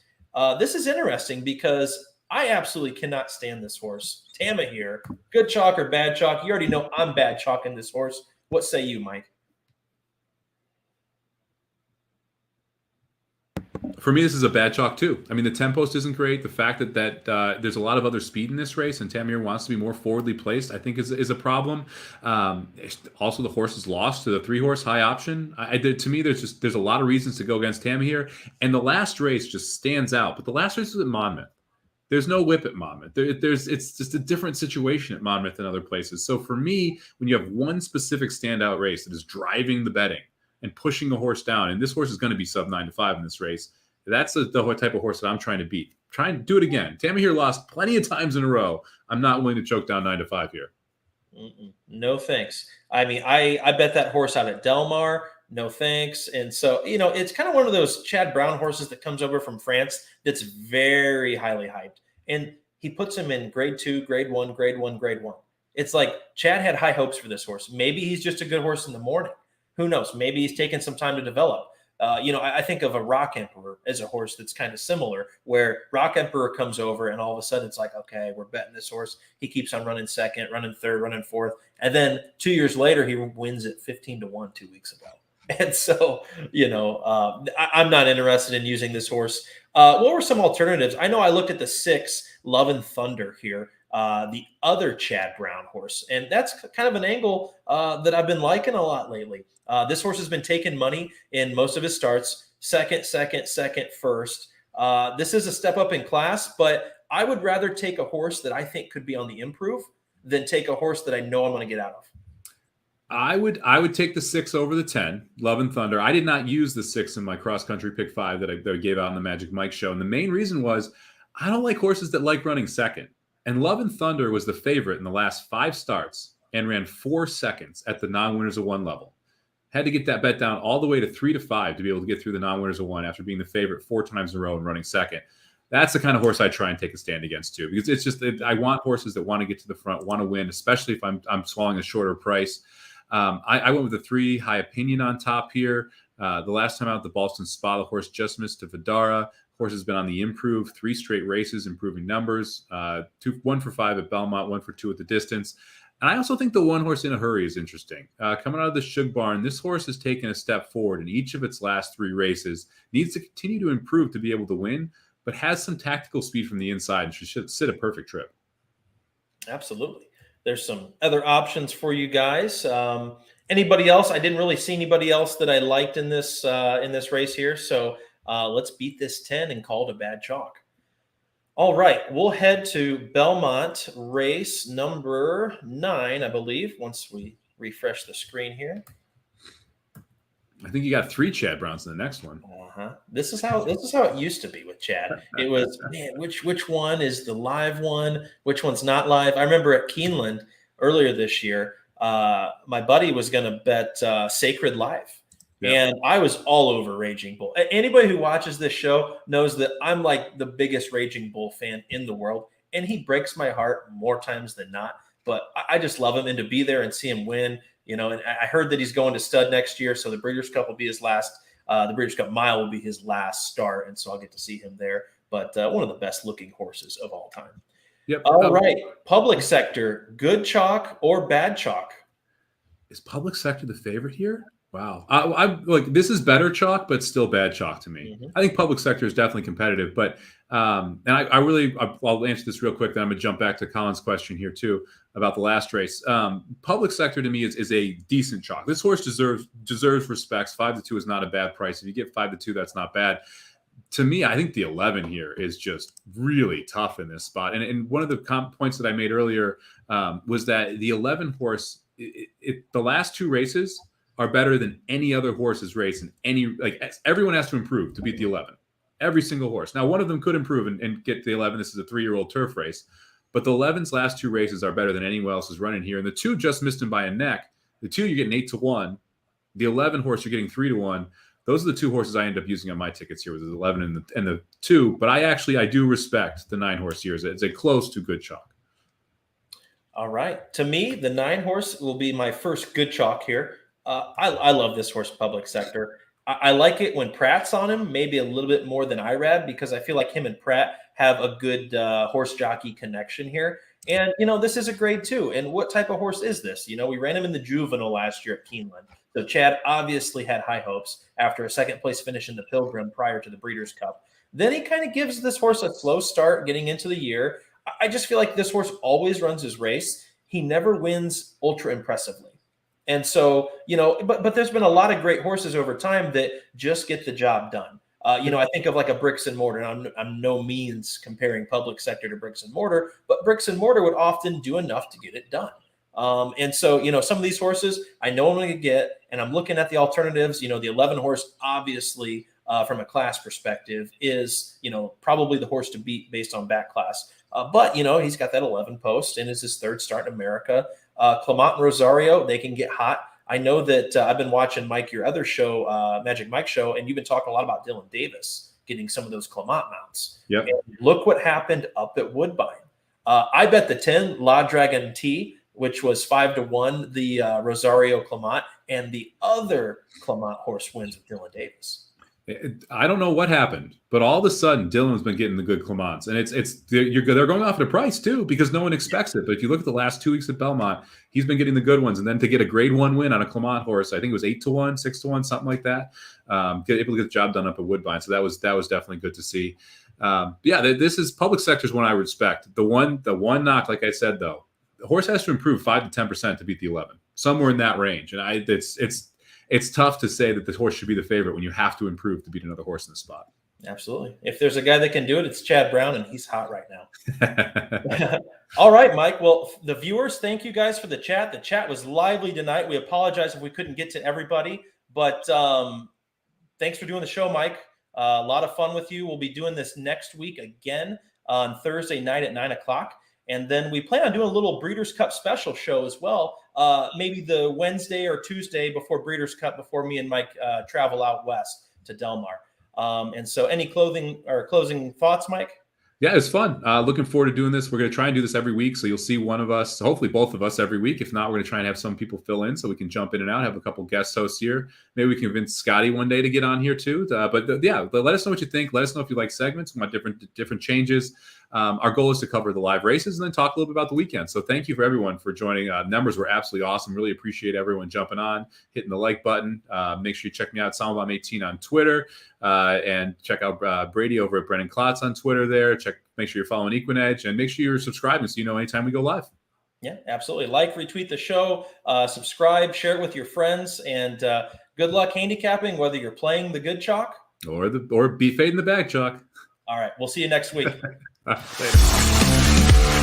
A: This is interesting because I absolutely cannot stand this horse. Tama here. Good chalk or bad chalk? You already know I'm bad chalking this horse. What say you, Mike?
B: For me, this is a bad chalk too. I mean, the 10 post isn't great. The fact that there's a lot of other speed in this race and Tamir wants to be more forwardly placed, I think is a problem. Also, the horse is lost to the 3-horse high option. To me, there's a lot of reasons to go against Tamir here. And the last race just stands out. But the last race was at Monmouth. There's no whip at Monmouth. It's just a different situation at Monmouth than other places. So for me, when you have one specific standout race that is driving the betting and pushing a horse down, and this horse is going to be sub 9-5 in this race, that's the type of horse that I'm trying to beat. Try and do it again. Tammy here lost plenty of times in a row. I'm not willing to choke down 9-5 here.
A: No thanks. I mean, I bet that horse out at Del Mar. No thanks. And so, it's kind of one of those Chad Brown horses that comes over from France that's very highly hyped. And he puts him in grade 2, grade 1, grade 1, grade 1. It's like Chad had high hopes for this horse. Maybe he's just a good horse in the morning. Who knows? Maybe he's taken some time to develop. I think of a Rock Emperor as a horse that's kind of similar, where Rock Emperor comes over and all of a sudden it's like, okay, we're betting this horse. He keeps on running second, running third, running fourth. And then 2 years later, he wins at 15-1 2 weeks ago. And so, I'm not interested in using this horse. What were some alternatives? I know I looked at the 6 Love and Thunder here, the other Chad Brown horse. And that's kind of an angle that I've been liking a lot lately. This horse has been taking money in most of his starts, second, first. This is a step up in class, but I would rather take a horse that I think could be on the improve than take a horse that I know I'm going to get out of.
B: I would take the 6 over the 10, Love and Thunder. I did not use the 6 in my cross-country pick 5 that I gave out on the Magic Mike show. And the main reason was I don't like horses that like running second. And Love and Thunder was the favorite in the last 5 starts and ran 4 seconds at the non-winners of one level. Had to get that bet down all the way to 3 to 5 to be able to get through the non-winners of one after being the favorite 4 times in a row and running second. That's the kind of horse I try and take a stand against too, because it's just I want horses that want to get to the front, want to win, especially if I'm swallowing a shorter price. I went with the 3 High Opinion on top here. The last time out, the Boston Spa, the horse just missed to Vidara. Horse has been on the improve, 3 straight races, improving numbers. 1 for 5 at Belmont, 1 for 2 at the distance. And I also think the 1 horse In a Hurry is interesting. Coming out of the Shug Barn, this horse has taken a step forward in each of its last 3 races. Needs to continue to improve to be able to win, but has some tactical speed from the inside and should sit a perfect trip.
A: Absolutely. There's some other options for you guys. Anybody else? I didn't really see anybody else that I liked in this race here. So let's beat this 10 and call it a bad chalk. All right, we'll head to Belmont race number 9, I believe, once we refresh the screen here.
B: I think you got 3 Chad Browns in the next one.
A: This is how it used to be with Chad. It was, man, which one is the live one? Which one's not live? I remember at Keeneland earlier this year, my buddy was going to bet Sacred live. Yep. And I was all over Raging Bull. Anybody who watches this show knows that I'm like the biggest Raging Bull fan in the world. And he breaks my heart more times than not. But I just love him. And to be there and see him win, and I heard that he's going to stud next year. So the Breeders' Cup will be his last. The Breeders' Cup Mile will be his last start. And so I'll get to see him there. But one of the best looking horses of all time.
B: Yep.
A: All right. Public sector, good chalk or bad chalk?
B: Is public sector the favorite here? Wow. I like this is better chalk, but still bad chalk to me. I think public sector is definitely competitive, but and I'll answer this real quick. Then I'm gonna jump back to Colin's question here too about the last race. Public sector to me is a decent chalk. This horse deserves respects. 5 to 2 is not a bad price. If you get 5 to 2, that's not bad. To me, I think the 11 here is just really tough in this spot. And one of the points that I made earlier was that the 11 horse, the last 2 races are better than any other horse's race in everyone has to improve to beat the 11. Every single horse. Now, one of them could improve and get the 11. This is a 3-year-old turf race, but the 11's last 2 races are better than anyone else is running here. And the 2 just missed him by a neck. The 2 you're getting 8 to 1. The 11 horse you're getting 3 to 1. Those are the 2 horses I end up using on my tickets here, with the 11 and the 2. But I do respect the 9 horse here. It's a close to good chalk.
A: All right. To me, the 9 horse will be my first good chalk here. I love this horse, public sector. I like it when Pratt's on him, maybe a little bit more than Irad, because I feel like him and Pratt have a good horse jockey connection here. And, this is a grade 2. And what type of horse is this? We ran him in the juvenile last year at Keeneland. So Chad obviously had high hopes after a second place finish in the Pilgrim prior to the Breeders' Cup. Then he kind of gives this horse a slow start getting into the year. I just feel like this horse always runs his race. He never wins ultra impressively. And so, but there's been a lot of great horses over time that just get the job done. I think of like a Bricks and Mortar. And I'm no means comparing public sector to Bricks and Mortar, but Bricks and Mortar would often do enough to get it done. And so, some of these horses I know I'm going to get, and I'm looking at the alternatives. The 11 horse, obviously, from a class perspective, is, probably the horse to beat based on back class. But, he's got that 11 post and it's his 3rd start in America. Clement and Rosario, they can get hot. I know that I've been watching, Mike, your other show, Magic Mike show, and you've been talking a lot about Dylan Davis getting some of those Clement mounts.
B: Yep.
A: And look what happened up at Woodbine. I bet the 10 La Dragon T, which was 5 to 1, the Rosario Clement, and the other Clement horse wins with Dylan Davis.
B: I don't know what happened, but all of a sudden Dylan's been getting the good Clements, and they're going off at a price too because no one expects it. But if you look at the last 2 weeks at Belmont, he's been getting the good ones, and then to get a grade 1 win on a Clement horse, I think it was 8 to 1, 6 to 1, something like that. Able to get the job done up at Woodbine, so that was definitely good to see. This is public sector is one I respect. The one knock, like I said though, the horse has to improve 5 to 10% to beat the 11, somewhere in that range, and it's tough to say that the horse should be the favorite when you have to improve to beat another horse in the spot.
A: Absolutely. If there's a guy that can do it, it's Chad Brown, and he's hot right now. All right, Mike. Well, the viewers, thank you guys for the chat. The chat was lively tonight. We apologize if we couldn't get to everybody, but thanks for doing the show, Mike. A lot of fun with you. We'll be doing this next week again on Thursday night at 9 o'clock. And then we plan on doing a little Breeders' Cup special show as well, maybe the Wednesday or Tuesday before Breeders' Cup, before me and Mike travel out west to Del Mar. And so any closing thoughts, Mike?
B: Yeah, it's fun. Looking forward to doing this. We're going to try and do this every week. So you'll see one of us, hopefully both of us every week. If not, we're going to try and have some people fill in so we can jump in and out, have a couple guest hosts here. Maybe we can convince Scotty one day to get on here too. But let us know what you think. Let us know if you like segments. We want different changes. Our goal is to cover the live races and then talk a little bit about the weekend. So thank you for everyone for joining. Numbers were absolutely awesome. Really appreciate everyone jumping on, hitting the like button. Make sure you check me out, SoundBomb18 on Twitter, and check out Brady over at Brady Klotz on Twitter there. Make sure you're following Equinedge, and make sure you're subscribing so you know anytime we go live.
A: Yeah, absolutely. Like, retweet the show, subscribe, share it with your friends, and good luck handicapping, whether you're playing the good chalk
B: or be fading the bag chalk.
A: All right, we'll see you next week.
B: Later.